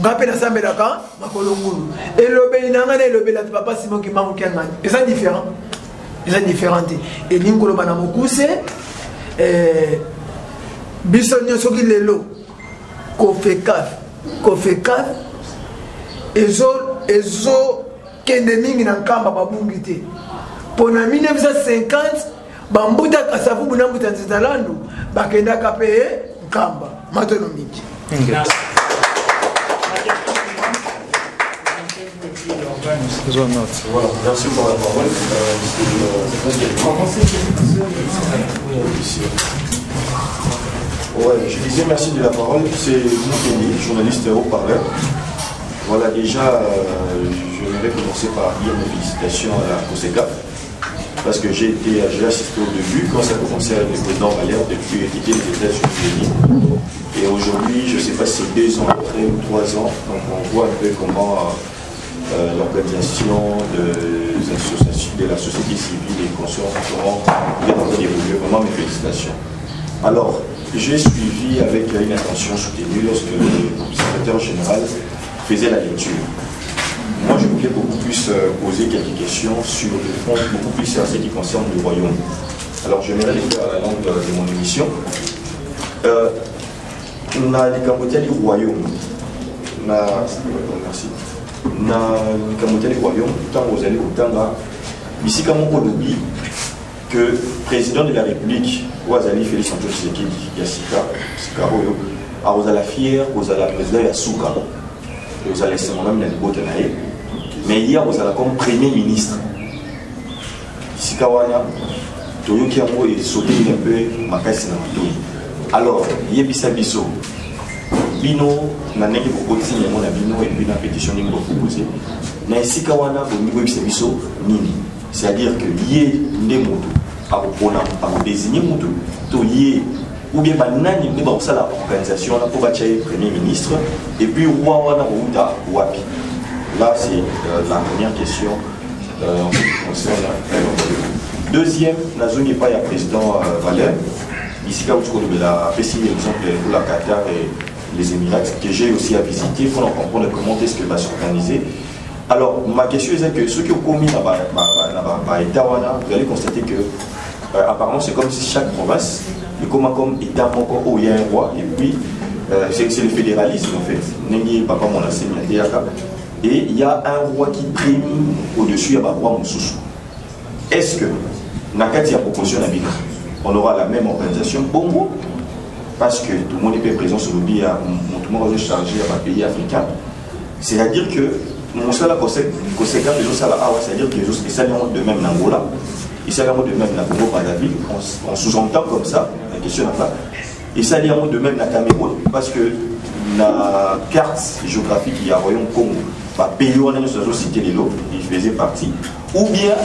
F: nga mpe nasambelaka makolo ngulu elobeli nanga na elobela te papa Simon Kimbangu kiangani eza différent te elingi koloba na mokuse biso nyonso soki lelo kofekaf ezokende mingi na nkamba babungi te mpona 1950 bambutaka savubu na mbuta nzetalandu bakendaka mpe nkamba matono mingi.
I: Voilà, merci pour la parole. Ouais, je disais merci de la parole. C'est Moukeni, journaliste haut-parleur. Voilà, déjà, j'aimerais commencer par dire mes félicitations à la COSECAF. Parce que j'ai assisté au début, quand ça commençait avec le président Valère, depuis quitter les États-Unis. Et aujourd'hui, je ne sais pas si c'est 2 ans après ou 3 ans, donc on voit un peu comment l'organisation de la société civile et consciente est en train d'évoluer. Vraiment mes félicitations. Alors, j'ai suivi avec une attention soutenue lorsque le secrétaire général faisait la lecture. Moi, je voulais beaucoup plus poser quelques questions sur le fond, beaucoup plus sur ce qui concerne le royaume. Alors, j'aimerais les faire à la langue de mon émission. On a les Cambodgiens du royaume. Merci. On a les Cambodgiens du royaume, tant aux allées au Tanga. Ici, comme on dit que le président de la République, Ouazali Félix Antoine Tshisekedi Yassika, Sikaroyo, a osé fier, osé la président Yasuka, osé la Sémonam Nalibotanae, mais hier, osé comme premier ministre. Sikawana, Toyo Kiamo est sauté un peu Makasi Namatoi. Alors, Yebisa Biso, Bino, Naneki Bokoti, Yamon Bino, et puis la pétition Nimbo proposée. Mais Sikawana, au niveau Yebisa Biso, Nini. C'est-à-dire que Yé Nemoto, à désigner Moto, Toye, ou bien Banani, dans ça l'organisation, là pour battre le premier ministre, et puis Ouawana Ouda Wapi. Là, c'est la première question en ce qui concerne. Deuxième, la zone n'est pas le président Valère. Ici, quand vous avez exemple pour la Qatar et les Émirats, que j'ai aussi à visiter, il faut comprendre comment est-ce que va s'organiser. Alors, ma question est que ceux qui ont commis dans l'État, vous allez constater que apparemment c'est comme si chaque province, comme État encore où il y a un roi, et puis c'est le fédéralisme en fait. Et il y a un roi qui prime au-dessus, il y a un roi Moussoussou. Est-ce que, dans le cas de la proposition on aura la même organisation Bongo? Parce que tout le monde est présent sur le billet, tout le monde est chargé à un pays africain. C'est-à-dire que mon seul conséquent des autres, c'est-à-dire que les autres, ils s'allument de même en Angola, ils s'allument de même en Congo Brazzaville, on sous-entend comme ça, la question n'est pas. Ils s'allument de même en Cameroun, parce que la carte géographique, il y a un royaume Congo, pays où on a cité les lots, ils faisaient partie, ou bien,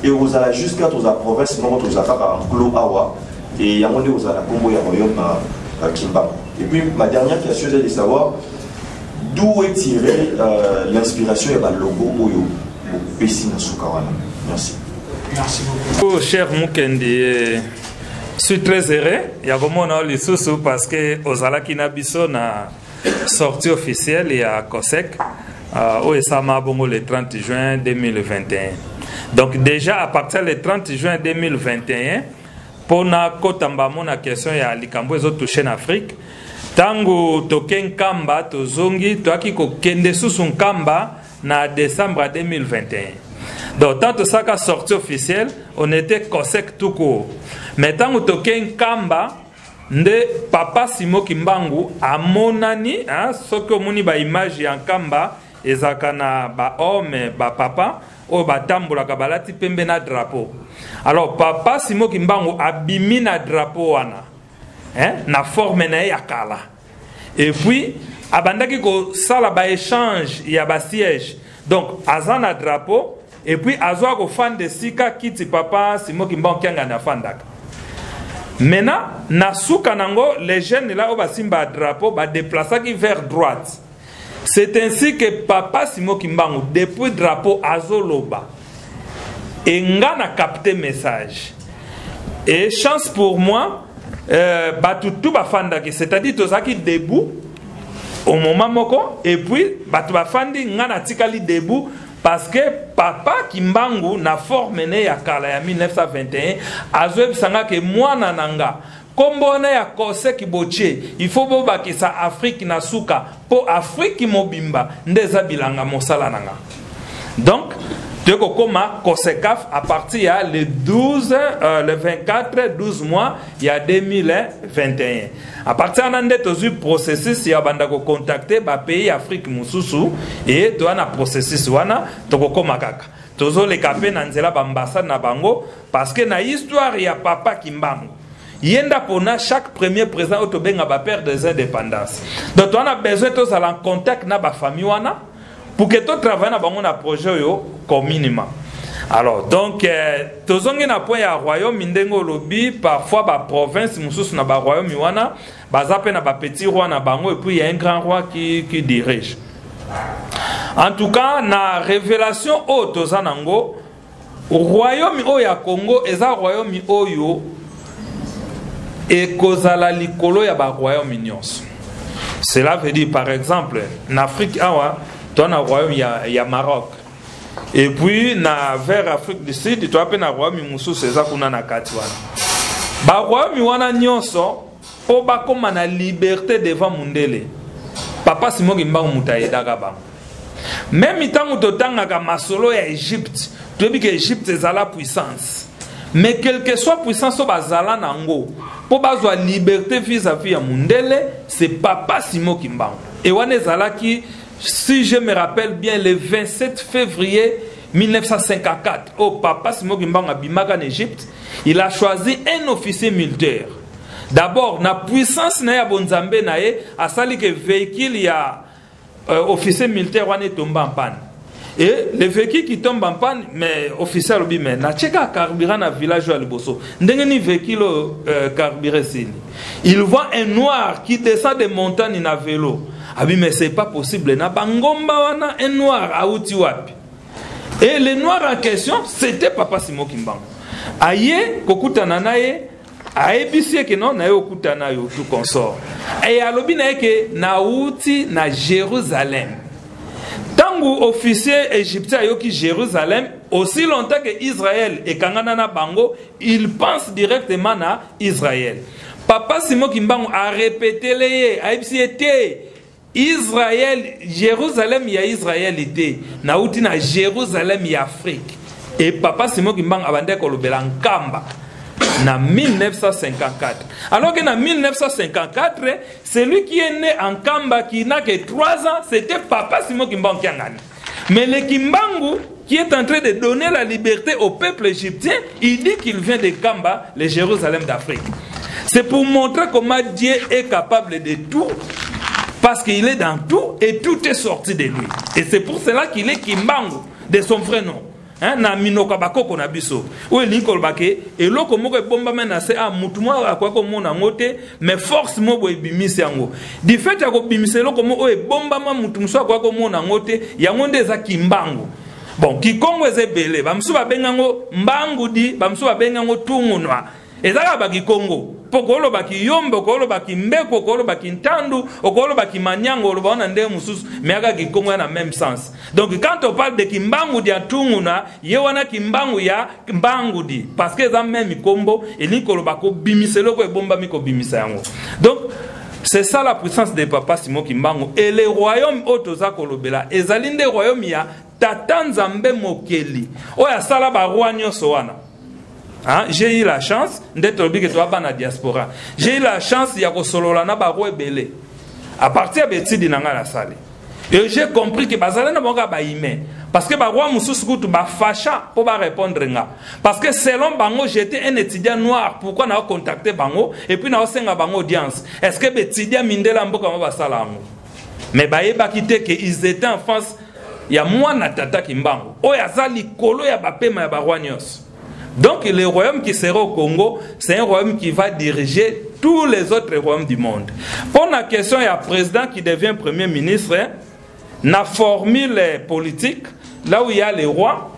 I: et vous allez jusqu'à la province, vous allez en Klo Awa, et il y a un Congo, il y a un royaume Kimba. Et puis, ma dernière question, c'est de savoir d'où est tirée l'inspiration et le logo Oyo au Pessi Nasukawana. Merci.
C: Merci beaucoup. Cher Mukendi, je suis très heureux. Il y a vraiment un sous parce que Ozala Kinabiso na sortie officielle et à COSEC au Esama Bongo le 30 juin 2021. Donc déjà à partir du 30 juin 2021, pour na kotamba mon question ya likambo ezo toucher en Afrique. Tango token kamba tozongi toaki ko kende susun kamba na décembre 2021. Donc tant que ça a sorti officiel, on était COSEC tout court. Mais tango token kamba nde papa Simo Kimbangu amonani hein soko moni ba image ya kamba ezakana ba homme ba papa o ba tambola kabalati pembe na drapeau. Alors papa Simo Kimbangu abimi na drapeau wana. Hein, na forme na ya kala. Et puis abandaki ko sala ba échange ya ba siège. Donc azana drapeau et puis azwa ko fan de sika kiti papa Simo Kimbangu kyanga na fandaka. Maintenant na suka nango les jeunes là au ba simba drapeau ba déplaçaki vers droite. C'est ainsi que papa Simo Kimbangu depuis drapeau azoloba et ngana capté message. Et chance pour moi batutu bafandaki, c'est-à-dire tozaki debout au moment moko et puis batu bafandi ngana tikali debout parce que papa Kimbangu na forme ne ya kala ya 1921 azwe bisanga ke mwana nanga kombona ya COSEC boche il faut bobakisa Afrique na suka po Afrique mobimba ndeza bilanga mosala nanga. Donc Koma COSECAF à partir le 24 12 mois il y a 2021. À partir de processus il y a banda ko contacter ba pays Afrique mususu et to na processus wana to koma kaka. Tozo le kapé na nzela ba ambassade na bango parce que na histoire ya papa Kimbangu yenda pona chaque premier président otobenga ba père des indépendances. Donc on a besoin tous à en contact na ba famille wana pour que tout travail na bango na projet yo communément. Alors donc tozongi na point ya royaume ndengo lobi parfois ba province mususu na ba royaume wana bazape na ba petit roi na bango et puis il y a un grand roi qui dirige. En tout cas, na révélation oyo zanango, royaume oyo ya Congo eza royaume oyo ekozala likolo ya ba royaume nyonso. Cela veut dire par exemple en Afrique awa tu as un royaume ya Maroc. Et puis vers Afrique du Sud tu as un royaume mususu eza kuna na kati wana. Ba royaume wana nyonso po bakoma na liberté devant mundele. Papa Simoki Mbangu mutaedaka bango. Même itango totangaka masolo ya Égypte, tu as dit que Égypte est la puissance. Mais quelle que soit puissance au bazala nango, pour bazwa liberté vis-à-vis à mundele, c'est Papa Simoki Mbangu. Et wane zalaki, si je me rappelle bien, le 27 février 1954, au Papa Simoki Mbangu abimaka en Égypte, il a choisi un officier militaire. D'abord, la puissance na ya bonzambe na ye, a sali que véhicule ya officier militaire wane tombe en panne. Et le véhicule qui tombe en panne, mais officier lobi mais na cheka carburant na village à Liboso. Ndenge ni véhicule carburé sili. Il voit un noir qui descend des montagnes na vélo. Abi mais c'est pas possible na bangomba wana un noir a uti wapi. Et le noir en question, c'était Papa Simoki Mbangu. Aye kokutana na ye aebisi ke non na yo kutana yo tout consort. Et alobi na ke na uti na Jérusalem. Tangu officier égyptien yoki Jérusalem, aussi longtemps que Israël et kangana na bango, il pense directement na Israël. Papa Simoki Mbangu a répété les aebisi était Israël, Jérusalem ya Israël était na uti na Jérusalem ya Afrique. Et Papa Simoki Mbangu abande kolobela nkamba na 1954. Alors que en 1954, celui qui est né en Kamba qui n'a que 3 ans, c'était Papa Simoki Mbangu Kiangani. Mais le Kimbangu qui est en train de donner la liberté au peuple égyptien, il dit qu'il vient de Kamba, le Jérusalem d'Afrique. C'est pour montrer comment Dieu est capable de tout, parce qu'il est dans tout et tout est sorti de lui. Et c'est pour cela qu'il est Kimbangu, de son vrai nom. Na minoka bakoko na biso o elikol bake eloko moko bomba mena se a mutu mo akwa ko mona ngote mais force mo bo ebimisi yango di fait ya ko bimisa eloko mo o bomba ma mutu mso akwa ko mona ngote yango ndeza Kimbangu. Bon Kikongo ezebele bamsu babengango Mbangu di bamsu babengango tungunwa ezaka ba Kikongo pokolo ba Kiyombo okolo ba Kimbeko okolo ba Kintandu okolo ba Kimanyango oloba na nde mususu mais aka Kikongo na même sens. Donc quand on parle de Kimbangu dia tunguna yewana Kimbangu ya Mbangu di parce que ça même Kombo et nikolo ba ko bimiselo ko bomba miko bimisa yango. Donc c'est ça la puissance de Papa Simoki Mbangu et les royaumes otoza kolobela ezalinde royaume ya Tata Nzambe Mokeli oya sala ba roi nyonso wana. J'ai eu la chance d'être obligé de dans la diaspora. J'ai eu la chance de solola na baro ebele. À partir de Betidi nanga la salle. Et j'ai compris que bazala na bonga ba ime parce que ba roi mususu kutu ba facha pour ba répondre nga. Parce que selon bango j'étais un étudiant noir, pourquoi na contacté bango et puis na osenga bango audience. Est-ce que Betidi mindela mboka ba sala ngo. Mais ba yeba kité que ils étaient en face ya mwana tata Kimbangu. Oya zali kolo ya ba pema ya ba roi nyos. Donc le royaume qui sera au Congo, c'est un royaume qui va diriger tous les autres royaumes du monde. Pour la question, il y a un président qui devient premier ministre, la formule politique, là où il y a les rois,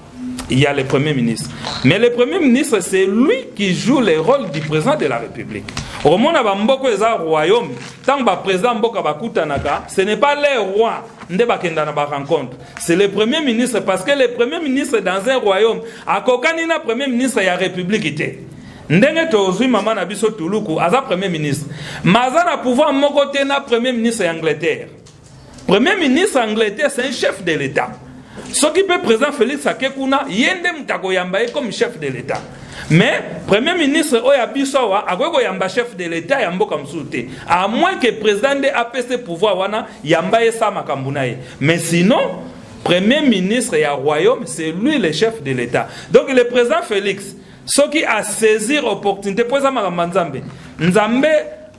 C: il y a le premier ministre. Mais le premier ministre, c'est lui qui joue le rôle du président de la République. Au moment où il y a un royaume, tant que le président ce n'est pas les rois qui rencontre. C'est le premier ministre, parce que le premier ministre dans un royaume, à Kokanina, premier ministre, il y a la République. Ndenge tozui mama na biso tuluku aza premier ministre. Maza na pouvoir mokote na premier ministre Angleterre. Premier ministre Angleterre, c'est un chef de l'État. Ce qui peut président Félix Sakekuna, yende mutako yambaye comme chef de l'État. Mais premier ministre Oya Bisowa, akweko yamba chef de l'État yamboka msute. À moins que président de APC pouvoir wana yambaye sa makambunaye. Mais sinon, premier ministre et royaume, c'est lui le chef de l'État. Donc le président Félix, ce qui a saisi l'opportunité, pour ça Nzambe, Nzambe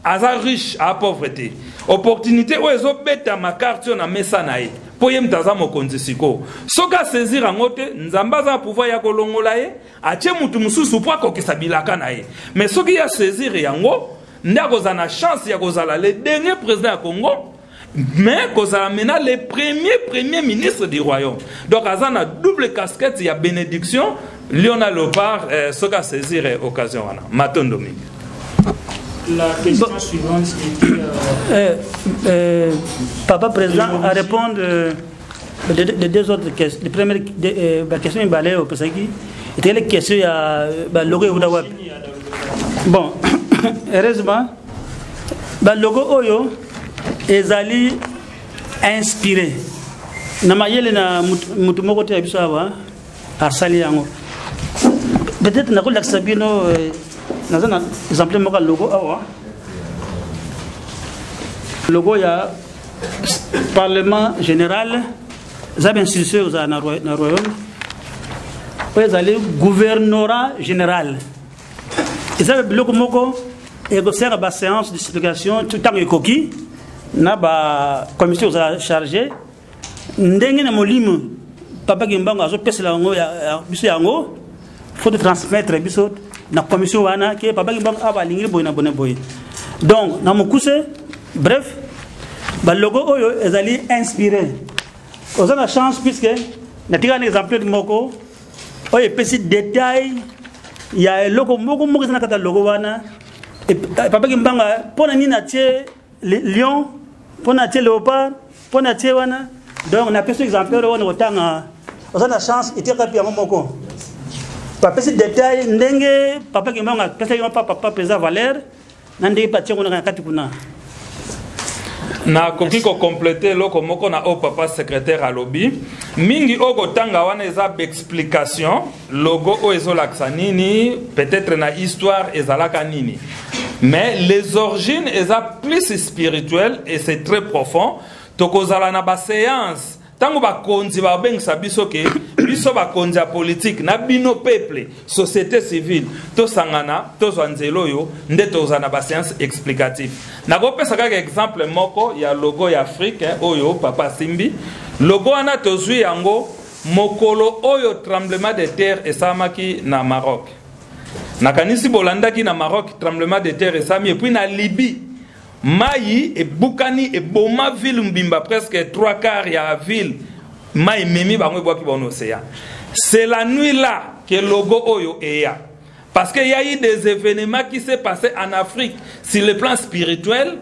C: aza riche à pauvreté. Opportunité où ils ont bêta ma carte na mesa nae. Pour yem taza mokonzi siko. Soka saisir angote, Nzamba za pouvoir ya kolongola ye, ache mutu mususu po akokisabilaka na ye. Mais soki ya saisir yango, ndako za na chance ya kozala le dernier président ya Congo, mais kozala maintenant le premier ministre du royaume. Donc azan a double casquette, il y a bénédiction. Lionel Lopar, ce qu'a saisir occasion. Maton Dominique.
B: La question suivante était...
D: Papa Président, à répondre de deux autres questions. La première question est au Pesaki. Et la question il y a le logo Oudawab. Bon, heureusement, le logo Oyo est allé inspiré. Namayele na mutumoko te abisawa à Saliango. Peut-être na ko laksabino dans un exemple moka logo awa. Logo ya Parlement général, ça bien sûr ça na royaume. Vous allez gouvernorat général. Et ça le logo moko et go faire ba séance d'explication tout temps ekoki na ba commission chargée ndenge na molimo papa Gimbango azo pesela ngo ya biso yango faut transmettre biso na commission wana ke papa Gimbango aba lingiri boy na boné boy. Donc na mokuse bref ba logo oyo ezali inspiré. Oza na chance puisque na tika un exemple de moko oyo petit détail il y a logo moko na kata logo wana et papa Gimbango pona ni na tie lion pona tie léopard pona tie wana. Donc on a pris cet exemplaire on a la chance et tika pia moko. Par petit détail ndenge papa Gimbango pesa papa pesa Valère nande patia kuna kati kuna.
C: Na koki ko compléter loko moko na o papa secrétaire à lobby mingi oko tanga wana eza explication logo o ezolaksa nini peut-être na histoire ezalaka nini mais les origines eza plus spirituelles et c'est très profond tokozala na ba séance tango ba konzi ba bengisa biso ke biso ba konzi ya politique na bino peuple société civile to sangana to zwanzelo yo nde tozana ba séance explicative na ko pesa ka exemple moko ya logo ya Afrique oyo papa Simbi logo ana tozui yango mokolo oyo tremblement de terre esamaki na Maroc na kanisi bolandaki na Maroc tremblement de terre esami et puis na Libye Maï et Boukani et Boma ville mbimba presque 3/4 ya ville Maï memi bango boki bon océan. C'est la nuit là que le logo oyo eya. Parce qu'il y a eu des événements qui s'est passé en Afrique sur le plan spirituel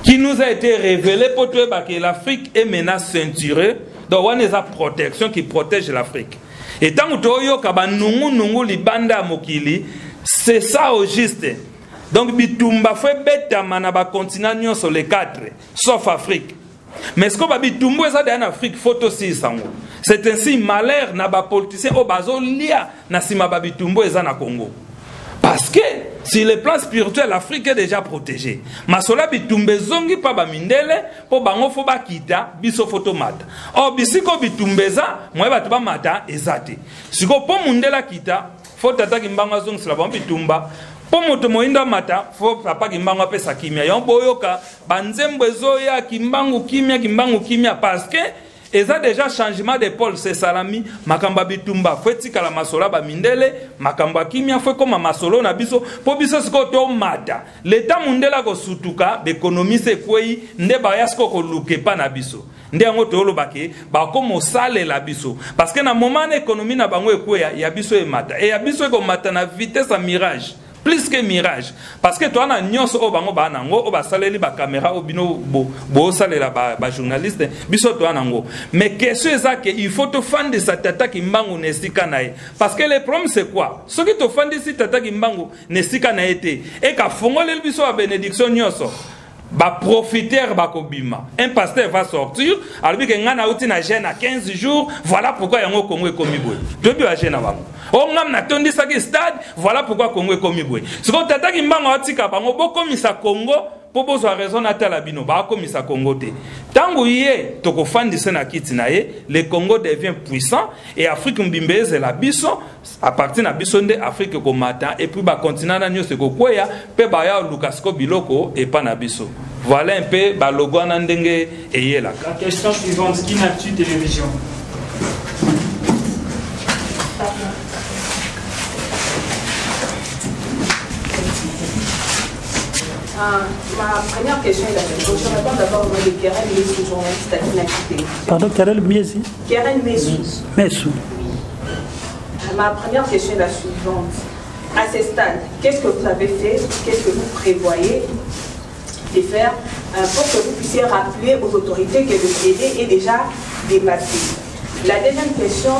C: qui nous a été révélé pour que l'Afrique est maintenant ceinturée. Donc on a une protection qui protège l'Afrique. Et tant que toyo kaba nungu libanda mokili, c'est ça au juste. Donc, bitumba fait bête manaba continent sur les 4, sauf Afrique. Mais ce qu'on va bitumba ça en Afrique, photo si sango. C'est ainsi malheur na ba politicien au bazo lia na sima ba bitumba eza na Congo. Parce que sur le plan spirituel, l'Afrique est déjà protégée. Masola bitumbe zongi pa ba mindele po bango fo ba kita biso photo mata. O bisiko bitumbeza moi ba ba mata ezate. Siko po mundela kita fo tata Gimbango zongi sila ba bitumba. Po moto moinda mata fo papa Gimbango apesa kimia yon boyoka banzembo ezoya Gimbango kimia parce que eza déjà changement de pôle c'est salami makamba bitumba fo etikala masola ba mindele makamba kimia fo koma masolo na biso po biso siko to mata l'état mundela ko sutuka l'économie se kwei nde ba yasko ko luke pa na biso nde yango to lobake ba komo sale la biso parce que na moment économie na bango ekweya ya biso e mata et ya biso ko mata na vitesse à mirage plus que mirage parce que toi na nyonso o bango ba nango o ba saleli ba caméra o bino bo salela ba journaliste biso to nango mais question est que il faut te fendre de cette attaque Gimbango nesika nae parce que le problème c'est quoi ce qui te fendre cette attaque Gimbango nesika nae été et ka fongole biso a bénédiction nyonso ba profiter ba kobima un pasteur va sortir alors que ngana uti na jeune à 15 jours voilà pourquoi yango Congo ekomi boy to bi a jeune bango o ngam na tondi saki stade voilà pourquoi Congo ekomi boy ce que tata Gimbango atika bango bokomisa Congo po bozo raison na tala bino ba komisa Congo te tango yé toko fandisa na kiti na ye le Congo devient puissant et Afrique mbimbe c'est la biso à partir na biso nde Afrique ko mata et puis ba continent na nyose ko kweya pe ba ya Lukasko biloko et pas na biso. Voilà un peu ba logo na ndenge eyé la.
B: La question suivante, qui n'a-tu télévision?
J: Ma première question est la même. Donc, je réponds d'abord au nom de Keren Messou, journaliste à l'Inacité.
D: Pardon, Keren Messou.
J: Keren Messou.
D: Messou.
J: Ma première question est la suivante. À ce stade, qu'est-ce que vous avez fait, qu'est-ce que vous prévoyez de faire pour que vous puissiez rappeler aux autorités que le délai est déjà dépassé? La deuxième question,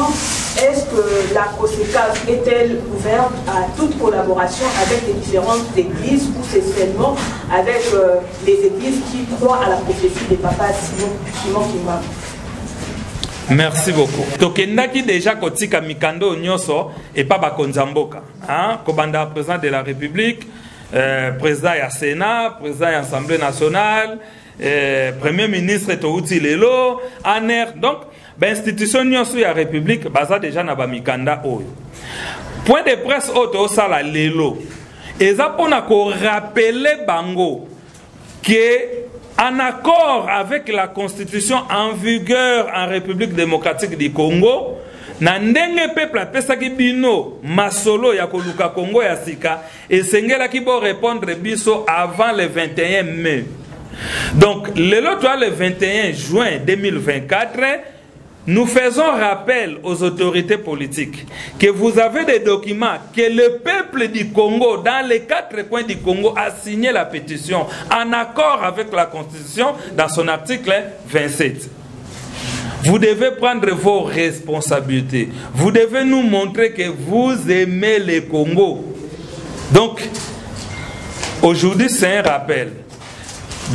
J: est-ce que la COSECAF est-elle ouverte à toute collaboration avec les différentes églises ou c'est seulement avec les églises qui croient à la prophétie des papas Simon Kimba?
C: Merci beaucoup. Tokendaki déjà kotika mikando nyoso et pas bakonzamboka. Hein? Kobanda président de la République, président ya Sénat, président ya Assemblée nationale, premier ministre Touti Lelo, ANER. Donc, l'institution nyoso ya République, baza déjà na ba mikanda oyo. Point de presse auto sala Lelo. Eza pona ko rappeler bango que en accord avec la constitution en vigueur en République démocratique du Congo, na ndenge peuple apesaki bino masolo ya koluka Congo ya sika esengela ki bo répondre biso avant le 21 mai. Donc le 21 juin 2024, nous faisons rappel aux autorités politiques que vous avez des documents que le peuple du Congo, dans les 4 coins du Congo, a signé la pétition en accord avec la Constitution dans son article 27. Vous devez prendre vos responsabilités. Vous devez nous montrer que vous aimez le Congo. Donc, aujourd'hui, c'est un rappel.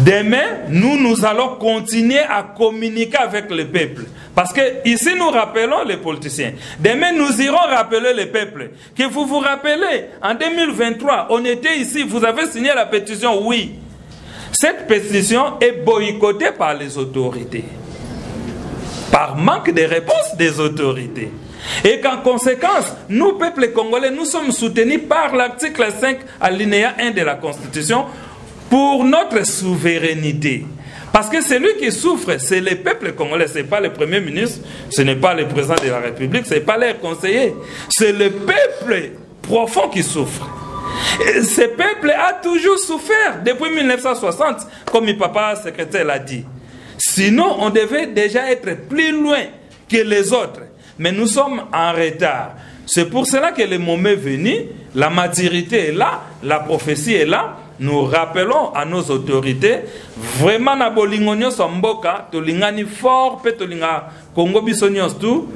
C: Demain, nous allons continuer à communiquer avec le peuple. Parce que ici, nous rappelons les politiciens. Demain, nous irons rappeler le peuple. Que vous vous rappelez, en 2023, on était ici, vous avez signé la pétition, oui. Cette pétition est boycottée par les autorités. Par manque de réponse des autorités. Et qu'en conséquence, nous, peuple congolais, nous sommes soutenus par l'article 5 alinéa 1 de la Constitution pour notre souveraineté. Parce que celui qui souffre, c'est le peuple congolais, ce n'est pas le Premier ministre, ce n'est pas le président de la République, ce n'est pas les conseillers. C'est le peuple profond qui souffre. Et ce peuple a toujours souffert depuis 1960, comme mon papa secrétaire l'a dit. Sinon, on devait déjà être plus loin que les autres. Mais nous sommes en retard. C'est pour cela que le moment est venu, la maturité est là, la prophétie est là. Nous rappelons à nos autorités, vraiment, na bolingonyo somboka, tolingani fort, pe tolinga Congo bisonyos tout,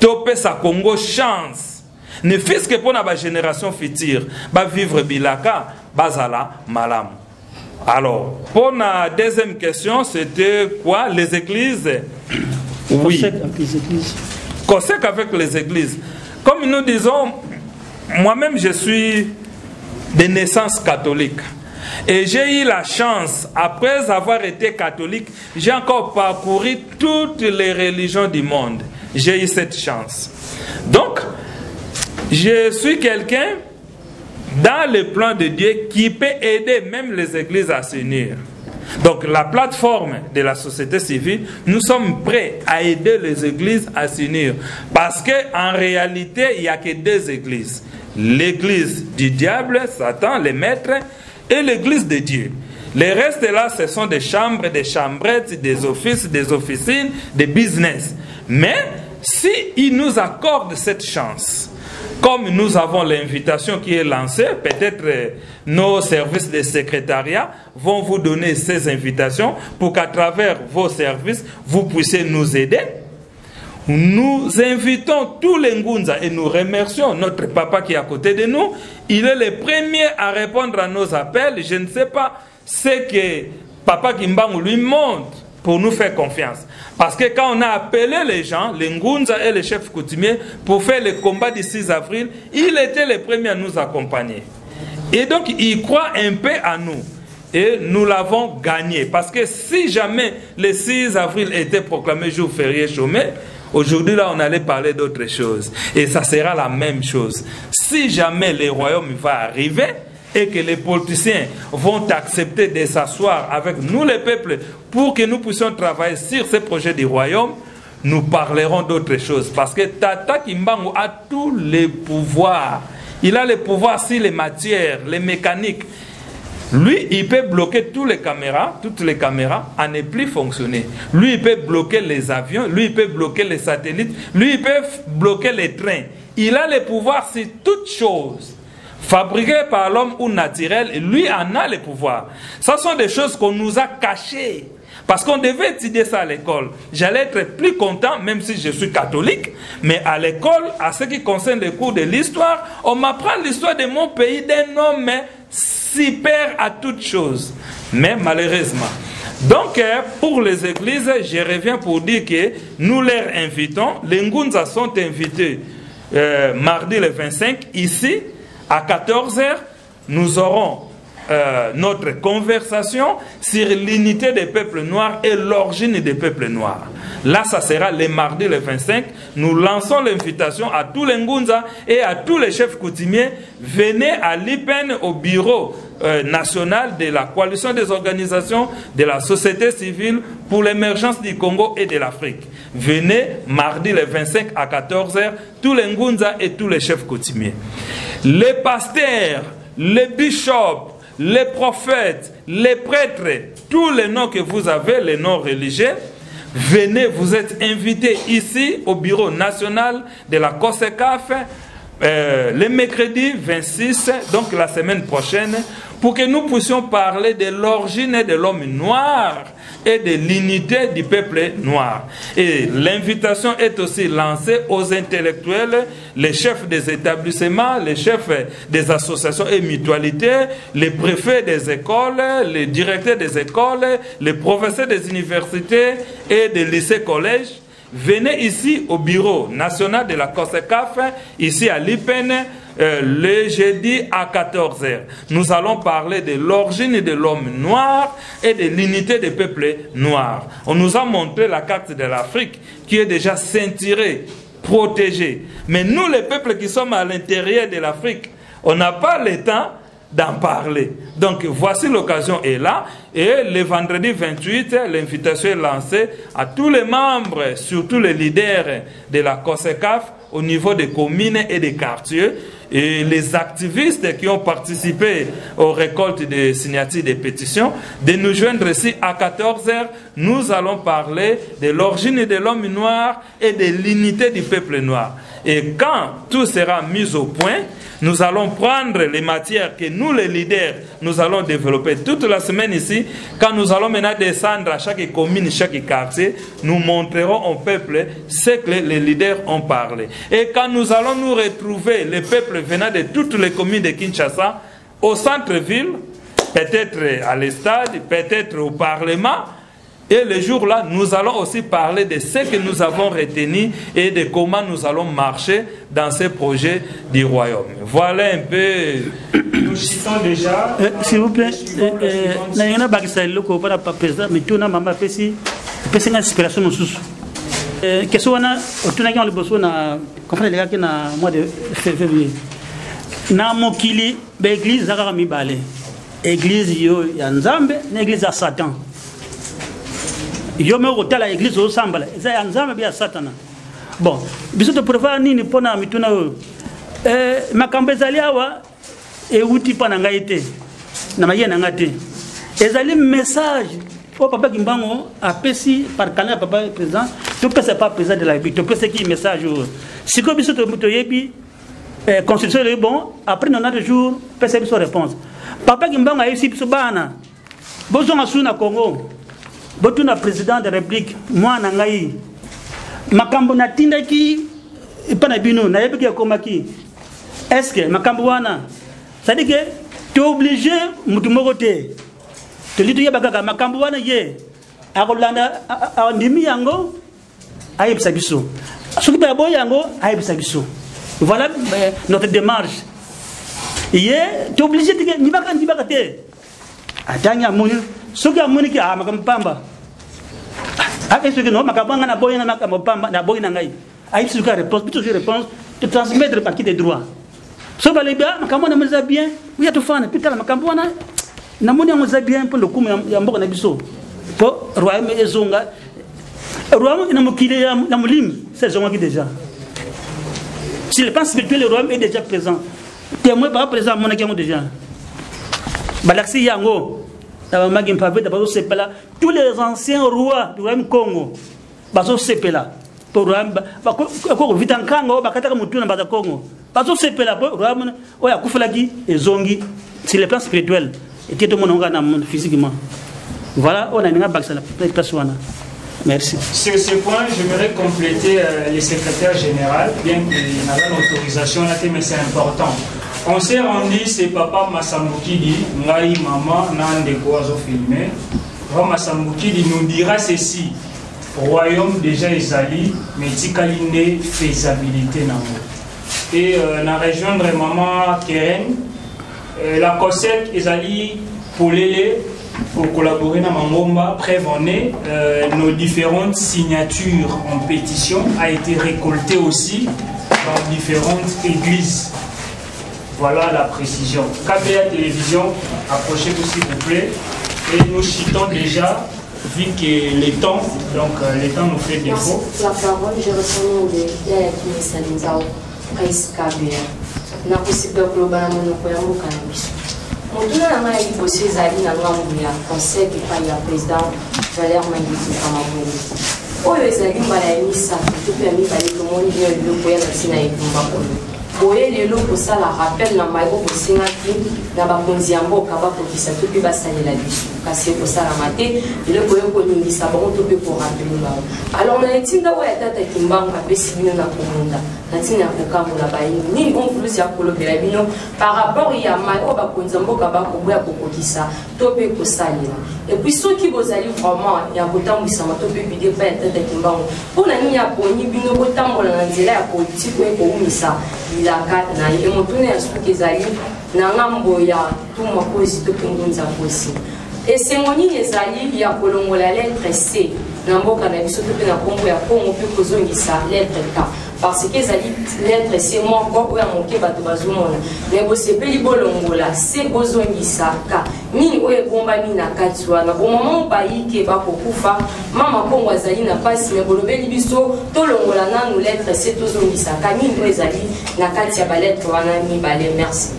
C: topé sa Congo chance. Ne fils que pour la génération future, va vivre bilaka, bazala malam. Alors, pour la deuxième question, c'était quoi? Les églises? Oui. COSEC avec les églises. Comme nous disons, moi-même je suis de naissance catholique. Et j'ai eu la chance, après avoir été catholique, j'ai encore parcouru toutes les religions du monde. J'ai eu cette chance. Donc, je suis quelqu'un dans le plan de Dieu qui peut aider même les églises à s'unir. Donc, la plateforme de la société civile, nous sommes prêts à aider les églises à s'unir. Parce qu'en réalité, il n'y a que 2 églises. L'église du diable, Satan, les maîtres, et l'église de Dieu. Les restes là, ce sont des chambres, des chambrettes, des offices, des officines, des business. Mais, si il nous accorde cette chance, comme nous avons l'invitation qui est lancée, peut-être nos services de secrétariat vont vous donner ces invitations pour qu'à travers vos services, vous puissiez nous aider. Nous invitons tous les Ngunza et nous remercions notre papa qui est à côté de nous. Il est le premier à répondre à nos appels. Je ne sais pas ce que Papa Kimbangu lui montre pour nous faire confiance. Parce que quand on a appelé les gens, les Ngunza et les chefs coutumiers, pour faire le combat du 6 avril, il était le premier à nous accompagner. Et donc, il croit un peu à nous. Et nous l'avons gagné. Parce que si jamais le 6 avril était proclamé jour férié chômé, aujourd'hui, là, on allait parler d'autre chose. Et ça sera la même chose. Si jamais le royaume va arriver et que les politiciens vont accepter de s'asseoir avec nous, les peuples, pour que nous puissions travailler sur ce projet du royaume, nous parlerons d'autre chose. Parce que Tata Kimbangu a tous les pouvoirs. Il a les pouvoirs sur les matières, les mécaniques. Lui, il peut bloquer toutes les caméras à ne plus fonctionner. Lui, il peut bloquer les avions, lui, il peut bloquer les satellites, lui, il peut bloquer les trains. Il a le pouvoir sur toutes choses. Fabriquées par l'homme ou naturelles, lui en a le pouvoir. Ce sont des choses qu'on nous a cachées. Parce qu'on devait étudier ça à l'école. J'allais être plus content, même si je suis catholique. Mais à l'école, à ce qui concerne les cours de l'histoire, on m'apprend l'histoire de mon pays d'un homme super à toutes choses. Mais malheureusement. Donc, pour les églises, je reviens pour dire que nous les invitons. Les Ngunza sont invités mardi le 25, ici, à 14h. Nous aurons notre conversation sur l'unité des peuples noirs et l'origine des peuples noirs. Là, ça sera le mardi le 25. Nous lançons l'invitation à tous les Ngunza et à tous les chefs coutumiers. Venez à l'IPEN au bureau national de la coalition des organisations de la société civile pour l'émergence du Congo et de l'Afrique. Venez mardi le 25 à 14h, tous les Ngunza et tous les chefs coutumiers. Les pasteurs, les bishops, les prophètes, les prêtres, tous les noms que vous avez, les noms religieux, venez, vous êtes invités ici au bureau national de la COSECAF le mercredi 26, donc la semaine prochaine, pour que nous puissions parler de l'origine de l'homme noir et de l'unité du peuple noir. Et l'invitation est aussi lancée aux intellectuels, les chefs des établissements, les chefs des associations et mutualités, les préfets des écoles, les directeurs des écoles, les professeurs des universités et des lycées-collèges. Venez ici au bureau national de la COSECAF, ici à l'IPEN, le jeudi à 14h. Nous allons parler de l'origine de l'homme noir et de l'unité des peuples noirs. On nous a montré la carte de l'Afrique qui est déjà ceinturée, protégée. Mais nous, les peuples qui sommes à l'intérieur de l'Afrique, on n'a pas le temps d'en parler. Donc voici, l'occasion est là, et le vendredi 28, l'invitation est lancée à tous les membres, surtout les leaders de la COSECAF au niveau des communes et des quartiers, et les activistes qui ont participé aux récoltes de signatures des pétitions, de nous joindre ici à 14h. Nous allons parler de l'origine de l'homme noir et de l'unité du peuple noir. Et quand tout sera mis au point, nous allons prendre les matières que nous, les leaders, nous allons développer toute la semaine ici. Quand nous allons maintenant descendre à chaque commune, chaque quartier, nous montrerons au peuple ce que les leaders ont parlé. Et quand nous allons nous retrouver, les peuples venant de toutes les communes de Kinshasa, au centre-ville, peut-être à l'estade, peut-être au Parlement, et le jour-là, nous allons aussi parler de ce que nous avons retenu et de comment nous allons marcher dans ces projets du royaume. Voilà un peu.
B: Nous citons déjà.
D: S'il vous plaît, il y a un président, mais tout le monde a fait une inspiration. Qu'est-ce qu'on a au besoin conférence de l'État dans le mois de février. Na mokili, l'église Zagarami Balé. Église yo Yanzambe, l'église à Satan. Yo me hôtel à l'église au Sambala, ça Yanzambe bien Satan. Bon, biso to prévoir nini pona mituna makambe zaliawa e uti pana ngaite na mayena ngate. Ezali message au papa Kimbango a pesi par canal papa président, to pesa pas président de la République, to pesa qui message si ko biso to mutoyebi constitution est bon, après 90 jours, pesa biso réponse. Papa Kimbango a ici biso bana. Bozo masuna Congo. Botuna président de la République, moi nangai. Makambo na tindaki pana bino na yebiki komaki. Est-ce que makambo wana ça dit que tu es obligé mutu mokote. Te litu yebaka makambo wana ye. Akolanda andimi yango ayebisa biso. Soki ba boy yango ayebisa biso. Voilà notre démarche. Ye tu es obligé de ni baka te. Atanya moni soki amoni ki makambo est-ce que non, makabanga na boy na makamba na boy na ngai. Aïe sur la réponse, plutôt je réponse, te transmettre par qui des droits. So ba libia makamba na meza bien, oui ya tofana, putain makamba na moni meza bien pour le coup ya mboka na biso. Po royaume ezonga. Royaume na mokile ya na mulim, c'est zonga qui déjà. Si le plan spirituel le royaume est déjà présent. Témoin par présent mon déjà. Balaxi Yango, Magim Pavé, d'abord Sepela, tous les anciens rois du royaume Congo, Baso Sepela, pour Ram, Vitankango, Bakataka Mutuna Bata Congo, Baso Sepela, Ram, Oya Koufalagi et Zongi, sur le plan spirituel, et tout le monde physiquement. Voilà, on a une bague sur la personne. Merci.
B: Sur ce point, j'aimerais compléter le secrétaire général, bien qu'il n'y ait pas l'autorisation, mais c'est important. On s'est rendu, c'est papa Massambukidi, Ngai, maman, Nande Koazo filmé. Papa Massambukidi nous dira ceci: royaume déjà Ezali, mais Tikaline faisabilité nango. Et na rejoindre maman Keren, la COSEC Ezali pour l'élé. Pour collaborer dans Mangomba, prévenez nos différentes signatures en pétition a été récoltée aussi dans différentes églises. Voilà la précision. KBA Télévision, approchez-vous s'il vous plaît. Et nous citons déjà, vu que le temps, donc le temps nous fait défaut.
K: La parole, je reçois de Yayaki Salinzao, Prince KBA. N'a pas si peu global mon cannabis. Mon tour à la main, il possède Zali dans l'Angleterre, conseil qui parle à président Valère Manguiti Kamabou. Oh, les amis, Malami, ça, tout permis d'aller tout le monde vient le pour la Sina et Kumbakolo. Boye les lots pour ça, la rappel, la maille pour Singati, la Bakonziambo, Kaba pour qui ça tout peut passer là-dessus. Cassé pour ça la maté, et le boye pour nous, ça va tout pour rappeler. Alors, on a une team d'avoir été à Kimbang, à Pessibino, na Komunda. Natina Kokambo la Baï, ni on plus à Kolo Belabino, par rapport à Maï, au Bakonziambo, Kaba, Koboya, Kokokisa, Topé pour Salina. Et puis ceux qui vous allez vraiment, il y a autant de Sama, Topé, Bidé, pas être à Kimbang. Pour la nuit à Pony, Bino, autant de l'Anzela, politique, ou Missa. Il a quatre na et mon tourné à ce qu'ils allaient n'angamboya tout ma cause tout pingunza aussi et c'est mon les alliés il y a Colombo la lettre C n'amboka na biso tout na Congo ya Congo puis kozongisa lettre K parce que les alliés lettre C moi encore ya moké bato bazomona mais bo sepeli bolongola C kozongisa K ni oye bomba ni na katwa na bon moment ba yike ba kokufa mama Congo azali na pasi mais bolobeli biso to longola na nous lettre C tozongisa K ni oye azali na katia ba lettre wana ni balé merci.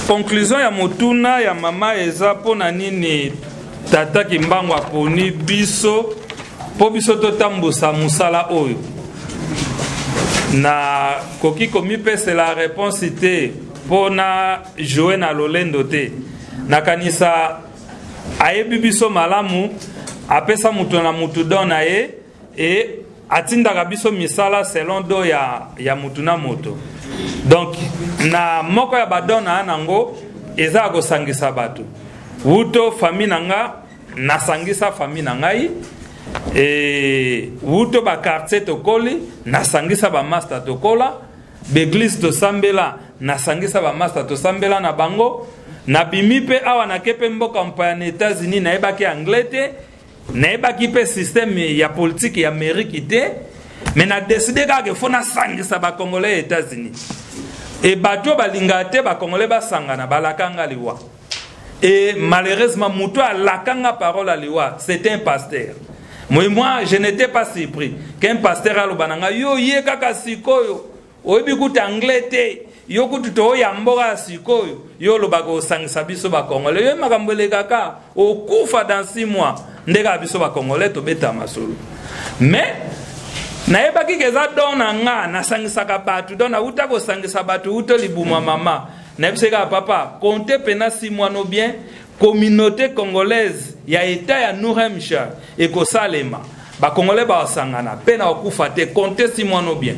C: Conclusion ya motuna ya mama eza pona nini tata Kimbangu aponi biso po biso totambusa musala oyo na koki komi pese la réponse ite pona jouer na lolendo te nakanisa ayebi biso malamu apesa mutu na mutu dona ye e atindaka biso misala selon do ya mutu na moto. Donc na moko ya badona nango eza kosangisa bato wuto fami nanga nasangisa fami nangai e wuto ba quartier tokoli nasangisa ba master tokola beglise to sambela nasangisa ba master to sambela na bango na bimipe awa na kepe mboka mpa na États-Unis na ebaki anglais te na ebaki pe système ya politique ya Amérique te mais na décidé ka fona sangisa ba congolais États-Unis. Et bato balingate ba congolais ba sangana balakanga liwa. Et malheureusement muto a lakanga parole à liwa, c'était un pasteur. Moi je n'étais pas surpris qu'un pasteur a lobananga yo ye kaka sikoyo. Oyebi kuta anglais te, yo kutu to ya mboka sikoyo. Yo lobako sangisa biso ba congolais. Yo makambele kaka okufa dans 6 mois. Ndeka biso ba congolais to beta masolo. Mais na ebaki keza dona nga na sangisaka batu dona uta ko sangisa batu uto libuma mama na ebiseka papa compter pena 6 mois no bien communauté congolaise ya état ya Nouремcha et ko salema ba congolais ba sangana pena okufa te compter 6 mois no bien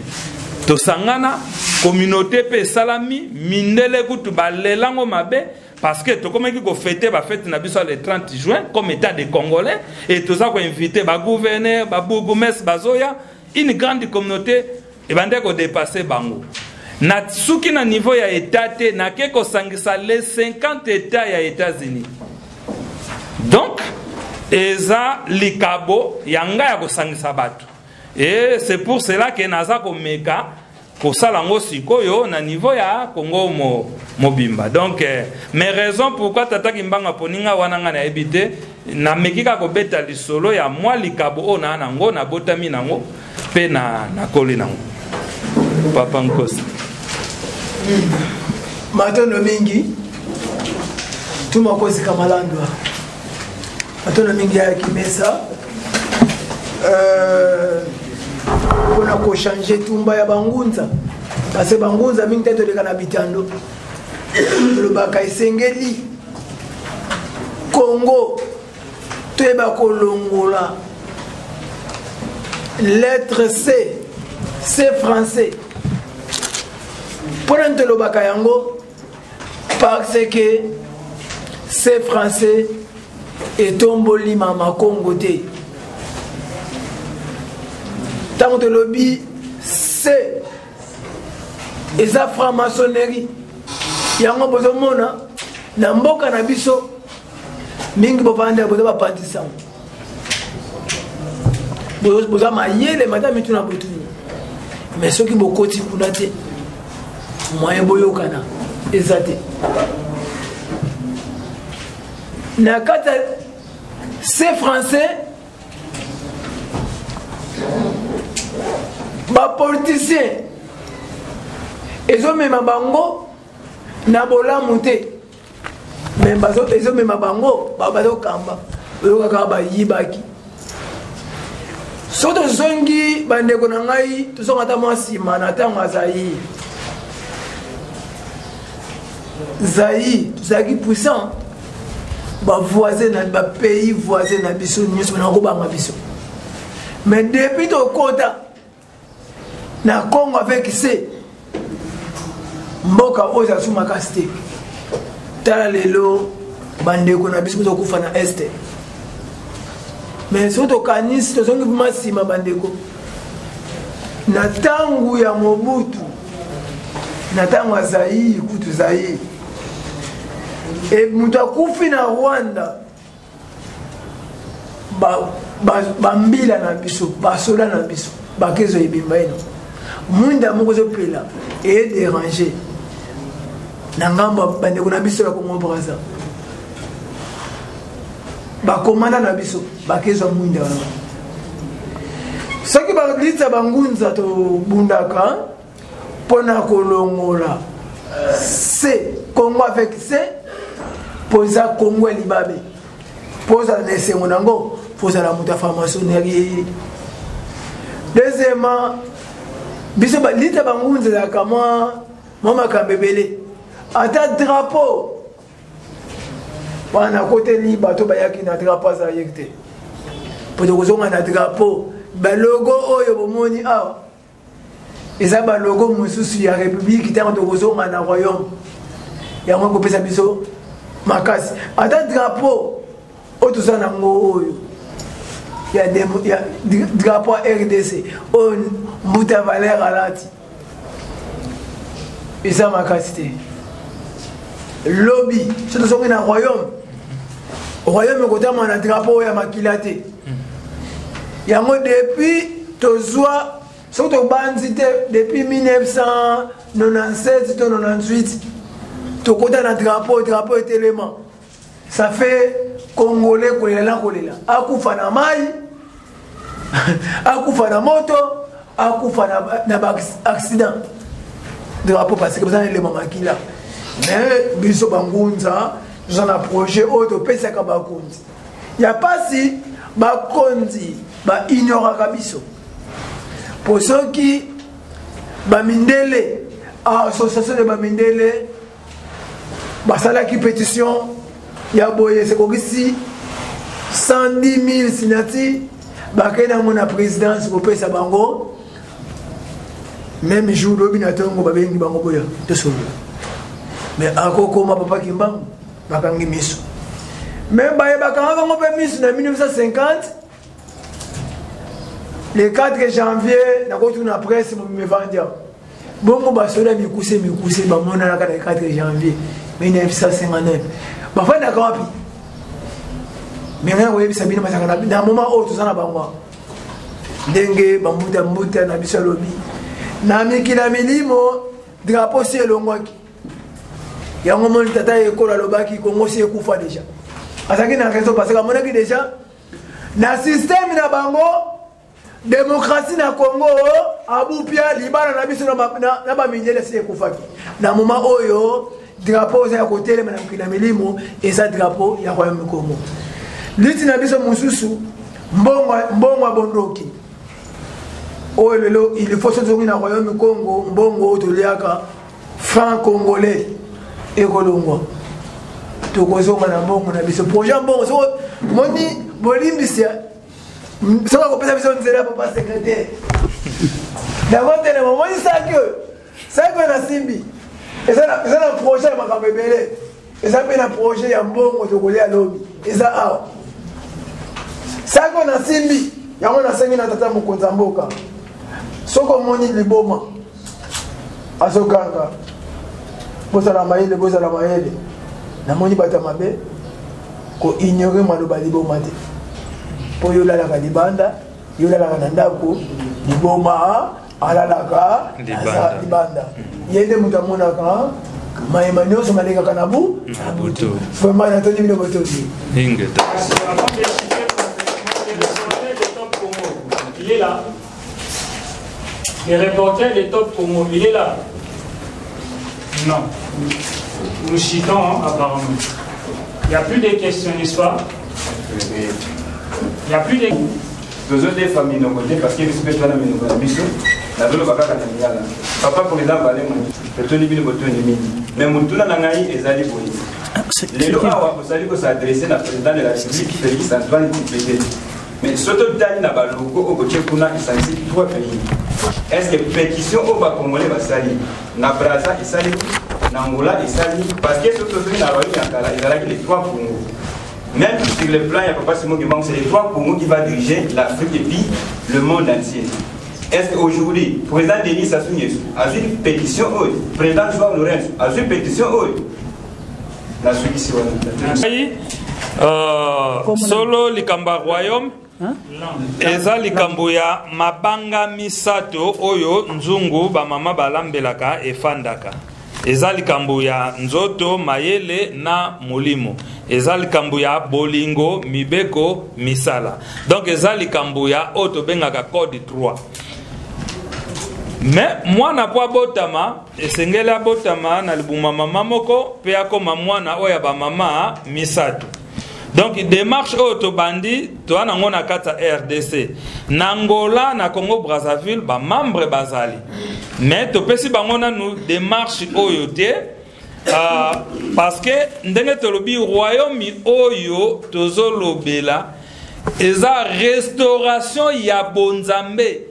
C: to sangana communauté pe salami mindele kutu balelango mabe parce que to comme ko fêter ba fête na biso le 30 juin comme état de congolais et to ça ko inviter ba gouverneur ba bourgmestre bazoya une grande communauté et bande ko dépasser bango na suki na niveau ya état te na ke ko sangisa les 50 états ya États-Unis donc eza likabo yanga ya ko sangisa batu et c'est pour cela que naza ko meka ko salango sikoyo na niveau ya Congo mobimba donc mes raisons pourquoi tata Kimbanga poninga wananga na ebité na mekika ko beta lisolo ya moi likabo ona nango na botami nango pe na koli nango papa nkosi
F: matono mingi tuma kozi kamalandwa atona mingi ya kimesa pona ko changer tumba ya bangunza parce que bangunza mingi teto leka na bitando le baka esengeli Congo toyeba kolongola lettre C français pona ntelo baka yango parce que C français etomboli mama Congo te tango te lobi C eza franc-maçonnerie yango bozomona na mboka na biso mingi bovanda boza bapantisango boza mayele madame mituna botuni mais soki bokoti kuna te moyen boyokana eza te na kati c'est français bapoliticien ezomema bango na bolamu te mais ezomema bango bazokamba oyokaka bayibaki so tozongi bandeko na ngai tozonga ata mwa nsima na ntango ya Zaïre tozalaki puissant bavoisin na bapays voisin na biso nyonso banakobanga biso mais depuis tokota na Congo avec C mboka oyo ezala su makasi te tala lelo bandeko na biso bozokufa na este mais soki tokanisi tozongi vraimen nsima bandeko na ntango ya Mobutu na ntango ya Zaïre kutu Zaïre e moto akufi na Rwanda bambila na biso basoda na biso bakezo ebimba ino mwinda moko ezopela edéranger na ngambo bandeko na biso ya Congo Brazza bakomanda na biso bakezwa mwinda wana soki balisa bangunza tobundaka mpona kolongola C Congo avec C poza Congo elibabe poza na esengo nango poza la moto ya franc-maçonnerie deuxièmement biso balita bangunza ezalaka mwa makambo ebele ata drapeau wana koteli bato bayaki na drapeau azalaki te po tokozonga na drapeau balogo oyo bomoni awa eza balogo mosusu ya république ntango tokozonga na royaume yango ekopesa biso makasi ata drapeau oyo toza nango oyo ya drapeau ya RDC oyo Mbuta Valer alati eza makasi te lobby so tozongi na royaume ekotama na drapeau ya makila te yango depuis tozwa soki tobanzi te depuis 1997 to 98 tokota na drapeau etelema ça fait congolais kolela akufa na mai akufa na moto akufa na accident drapeau parce que besoin elema makila mais biso bangunza toza na projet oyo topesaka bakonzi ya pasi bakonzi baignoraka biso po soki bamindele association de bamindele basalaki pétition ya boye sekokisi 110 000 signatures bakei nango na présidence kopesa bango même jour lobi na ntongo babengi bango boya tosolola mais akokoma papa kimbangu bakangi miso mais bakanga bango mpe miso na 1950 le 4 janvier nakotuna na presse momevandia bongo basoda mikuse bamonanaka na 4 janvier 1959 bafandaka wapi menga koyebisa bino masaka na moma oyo toza na bango ndenge bambuta na biso alobi na mikila milimo drapeau si elongwaki yango moni tata ekola alobaki Congo si ekufa deja azalaki na raison parce que amonaki deja na système na bango démocratie na Congo abupia libala na biso na bamindele si ekufaki na moma oyo drapeau za côté les madame kina milimo et ça drapeau ya royaume Congo liti na biso mususu mbongo bondoki o lelo il faut se zongi na royaume Congo mbongo toliaka franc congolais et kolongwa to kozonga na mbongo na biso projet mbongo so moni bolimbisia so ko pesa biso nzela papa secrétaire d'abord tele moni ça que na simbi et ça na projet ya makabebele et ça pe na projet ya mbongo to kolia lobi et ça awa ça que na simbi yango na sengi na tata mokonza mboka soko moni liboma azokanga bozala mayele na moni bata mabe ko ignorer maloba liboma te po yolalaka libanda yolalaka na ndako liboma alalaka libanda yende mutu amonaka mayema nyonso malekaka na butu vraiment natoni bino bototi
B: il est là. Le reporter de Top Congo, il est là. Non. Nous chitons apparemment. Il n'y a plus de questions, n'est-ce pas? Il n'y a plus de...
L: Besoin des familles de côté parce qu'il respecte la mission. La zone va pas papa pour les dames, le toni bin boto ni mais mutuna na ngai ezali boyi. Les lois vous savez que ça adressé à président de la République Félix Antoine Tshisekedi. Mais surtout dans la baloko au côté kuna isansi trois pays. Est-ce que pétition au bas congolais va salir na Brazza et salir na Angola et salir parce que surtout na Rwanda Ankara il y a les trois Congo. Même sur le plan, il n'y a pas seulement qui manque, c'est les trois Congo qui va diriger l'Afrique et puis le monde entier. Est-ce qu'aujourd'hui, le président Denis Sassou Nguesso a eu une pétition, le président Joao Lourenço a eu une pétition, la Suisse,
C: solo likamba royaume eza likambo ya mabanga misato oyo nzungu bamama balambelaka efandaka. Eza likambo ya nzoto mayele na molimo. Eza likambo ya bolingo mibeko misala. Donc eza likambo ya oto bengaka code 3. Mais mwana po botama esengeli abotama na libuma mama moko pe akoma mwana oya ba mama misato. Donc démarche oto bandi to anango na kata RDC na Angola na Congo Brazzaville ba membre bazali. Mais to pesi bango na nous démarche oyo te parce que ndenge tolobi royaume oyo tozolobela eza restauration ya bonzambe.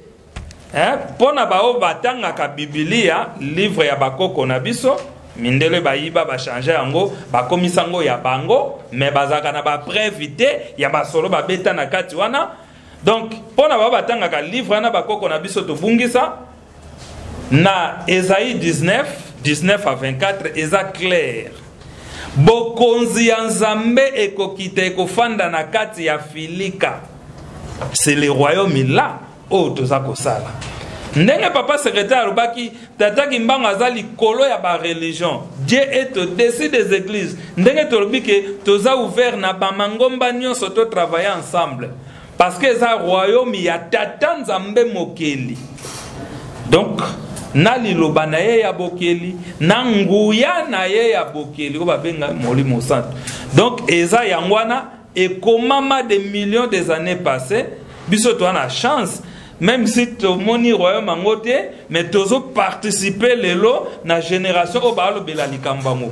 C: Pona bao batanga ka Biblia livre ya bakoko na biso mindele bayiba ba changer yango ba komisango ya bango mais bazaka na ba prévité ya basolo ba beta na kati wana. Donc pona bao batanga ka livre na bakoko na biso to bungisa na Esaïe 19 à 24 eza clair. Bokonzi ya Nzambe ekokite ekofanda na kati ya filika. C'est le royaume là. Oh, toza kosala. Ndenge papa secrétaire Rubaki tata kimbanga azali kolo ya ba religion. Dieu est au-dessus des églises. Ndenge tolobike toza ouvert na ba mangomba nyonso to travailler ensemble. Parce que ça royaume ya tata Nzambe mokeli. Donc na liloba na ye ya bokeli na nguya na ye ya bokeli ko babenga molimo santo. Donc eza yangwana et komama des millions des années passées biso to na chance. Même si to moni royaume angote, mais tozo participer lelo na génération au balo bela likambango.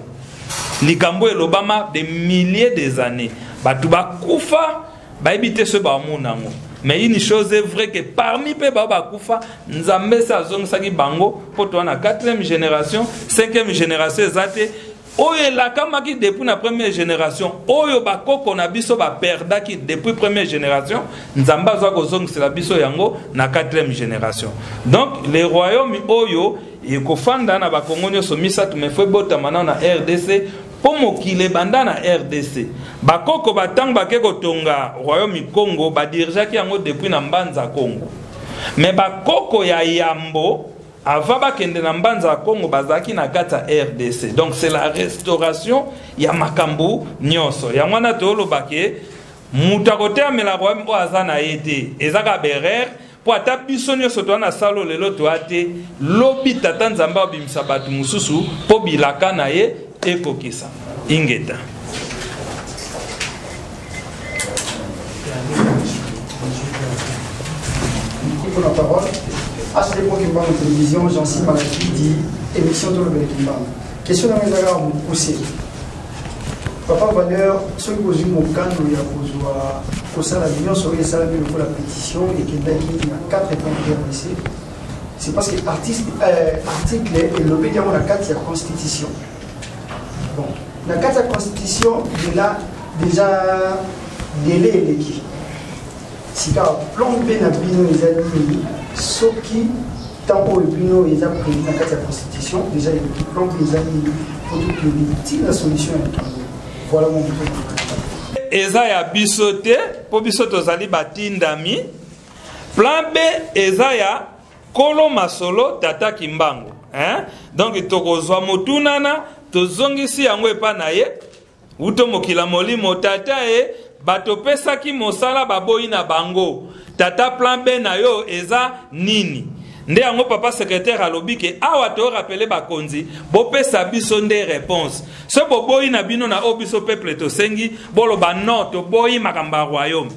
C: Likambo elobama des milliers des années. Batuba kufa, ba ebite ce ba monango. Mais une chose est vraie que parmi pe ba kufa, nzambe sa zong saki bango poto na 4e génération, 5e génération ezate. Oyo la kamaki depuis la première génération, oyo bakoko na biso ba perdaki depuis première génération, nzamba zwa kozong c'est la biso yango na 4e génération. Donc les royaumes oyo ekofanda na bakongo nyoso misatu mefwe bota mana na RDC po mokile banda na RDC. Bakoko batang bakeko tonga royaume Congo ba dirijaki yango depuis na mbanza Congo. Mais bakoko ya Yambo avant bakende na mbanza Congo bazaki na kata RDC. Donc c'est la restauration ya makambu nyonso. Ya mwana tolo bake mutakote amela royaume o azana yete. Ezaka berer po ata biso nyonso to na salo lelo to ate lobi tata nzamba bimisa batu mususu po bilaka na ye ekokisa ingeta.
M: Pour la parole, HD Pokemon en télévision, Jean-Cy Malaki dit émission de l'Obélékimbang. Question dans les agarres vous poussez. Papa Valeur, ceux qui posent mon canne, il y a posé la l'union sur les salariés pour la pétition et qu'il y a 4 points de RDC. C'est parce que l'article est le pédiant de la 4 de la Constitution. Bon, la 4 de la Constitution, il a déjà délai l'équipe. Si car plombé na bino les amis, ce qui tant au bino ils ont pris dans la Constitution, déjà il y a plombé les amis pour toute la solution. Voilà mon point.
C: Eza ya bisote, po bisoto zali batindami. Plan B, eza ya kolo masolo tata kimbango. Donc tokozwa motunana, tozongisi yango epa na ye, uto mokila molimo tata bato pesaki mosala baboyi na bango. Tata plan B na yo eza nini? Nde yango papa secrétaire alobi ke awa to rappelé bakonzi bo pesa biso nde réponse. So boboyi na bino na obiso peuple to sengi bolo ba no to boyi makamba royaume.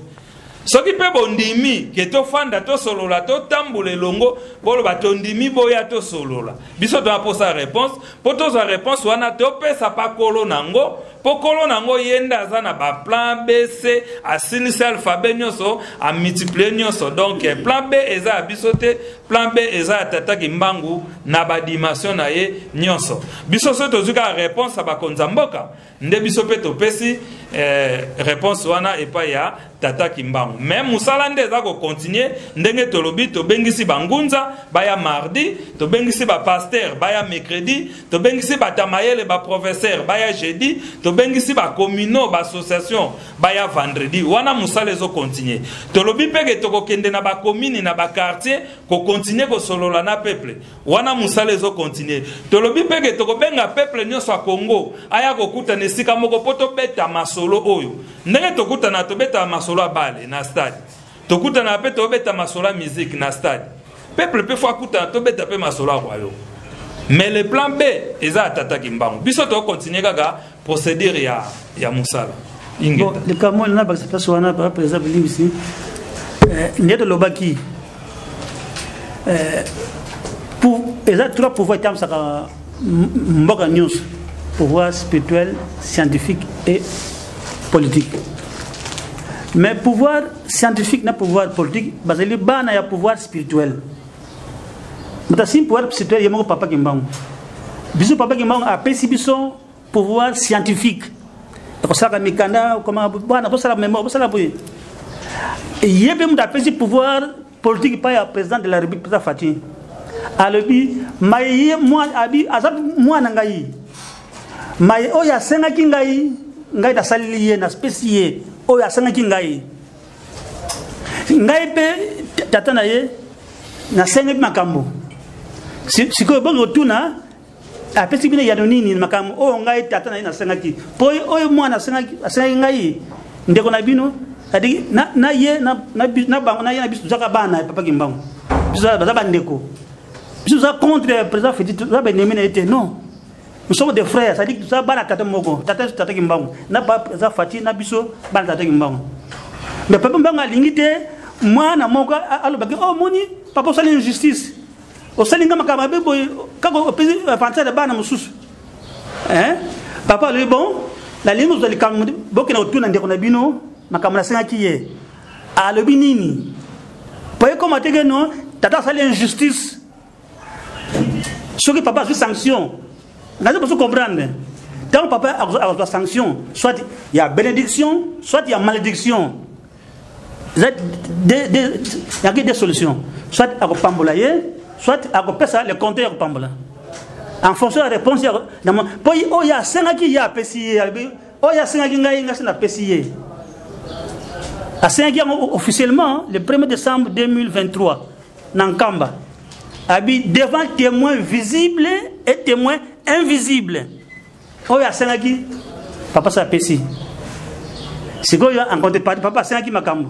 C: Soki pe bondimi ke to fanda to solola to tambule longo bolo batondimi boya to solola. Biso to aposa réponse, poto za réponse wana to pesa pa kolo nango. Pokolo nango yenda zana ba plan B C a sinisi alphabet nyoso a multiplier nyoso. Donc plan B eza bisote, plan B eza tata kimbangu na ba dimension na ye nyoso. Bisoso tozuka réponse ba konzamboka. Nde bisope to pesi réponse wana epa ya tata kimbangu. Mais musala nde eza ko continuer ndenge tolobi to bengisi bangunza baya mardi, to bengisi ba pasteur baya mercredi, to bengisi ba tamayele ba professeur baya jeudi, to bengisi ba communaux ba association baya vendredi. Wana musala ezo continuer. Tolobi peke to kokende na ba commune na ba quartier ko continuer ko solola na peuple. Wana musala ezo continuer. Tolobi peke to ko benga peuple nyoso a Congo aya ko kuta nesika moko poto beta masolo oyo. Ndenge to kuta na to beta masolo a bale na stade. To kuta na pe to beta masolo musique na stade. Peuple pe fois kuta to beta pe masolo a royo. Mais le plan B eza tata kimbangu. Biso to continuer gaga procédure ya musala.
D: Bon, le Cameroun n'a pas cette wana par exemple ici. N'est de l'obaki. Pour eza trois pouvoirs tam saka mboka news, pouvoir spirituel, scientifique et politique. Mais pouvoir scientifique na pouvoir politique, basé bana ya pouvoir spirituel. Mais si pouvoir spirituel yemo papa kimbangu. Biso papa kimbangu a pesi biso pouvoir scientifique. Kosaka mikanda comment bana kosala mémoire kosala boye. Yebe mu da pesi pouvoir politique pa ya président de la République président Fatih. Alobi maye moi abi azab moi na ngai. Maye oya senga kingai ngai da saliliye na spécié oya senga kingai. Ngai pe tata na ye na senga makambo. Siko bongo tuna a pesi bine ya nini makambo o ngai tata na ye na senga ki. Po oyo moi na senga ngai ndeko na bino adi na ye na bango na ye na bisu zaka bana papa kimbango. Bisu bazaba ndeko. Bisu za contre le président Fedi za benemi na été non. Nous sommes des frères, ça dit que ça bana tata moko, tata kimbango. Na ba président Fati na biso bana tata kimbango. Mais papa mbango alingité moi na moko alobaki oh moni papa sali injustice. O sali ngama kama bebo kako pesi fansa de bana mususu. Papa lui bon, la ligne vous allez comme bokina otuna ndeko na bino makamana senga kiye. Alobi nini? Poye comment te non tata sali injustice. Ce que papa a fait sanction. Vous pouvez comprendre. Quand papa a fait sanction, soit il y a bénédiction, soit il y a malédiction. Il y a des solutions. Soit à Pambolaye, soit à le compteur à Pambola. En fonction de la réponse, il y a 5 qui y a PCI. Il y a 5 qui a PCI. À 5 officiellement, le 1er décembre 2023, Nankamba. Devant témoins visibles et témoins invisibles. Oh, il y a 5 qui papa sa pesi. C'est quoi en contrepartie papa 5 qui m'a cambo.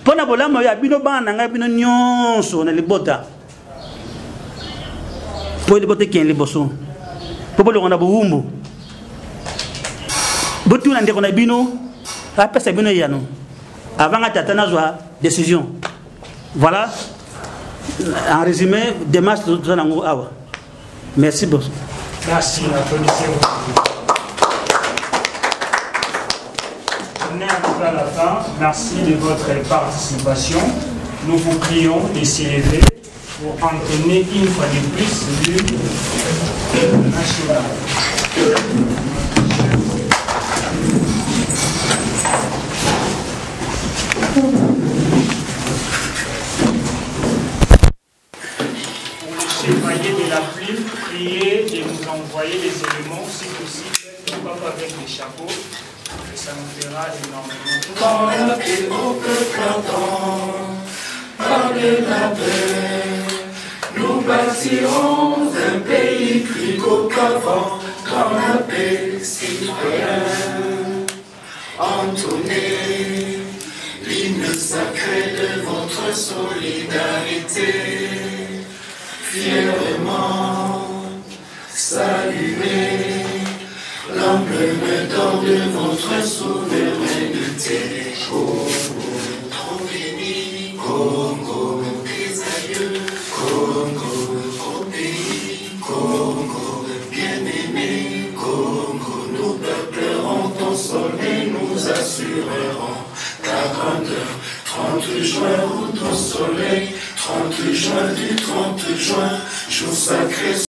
D: Pona bolama ya bino bana nga bino nyonso na libota. Po libota ki en liboso. Po bolo na buumbu. botu na ndeko na bino apesa bino yano avant atana zwa décision. Voilà en résumé démarche de nango awa. Merci beaucoup.
B: Merci, applaudissez-vous. On est arrivé à la fin. Merci de votre participation. Nous vous prions de s'élever pour entonner une fois de plus l'hymne national. Pour le chevalier de la plume, priez de nous envoyer les éléments, si possible, pourquoi pas avec les chapeaux. Ça nous fera énormément.
N: Quand la paix au peuple entend parler de la paix, nous bâtirons un pays plus beau qu'avant. Quand la paix citoyenne, entonnez l'hymne sacré de votre solidarité, fièrement saluez l'emblème d'or de votre souveraineté. Congo, trop béni, Congo, tes aïeux, Congo, au pays, Congo, bien-aimé, Congo, nous peuplerons ton sol et nous assurerons ta grandeur. 30 juin, ou ton soleil, 30 juin du 30 juin, jour sacré.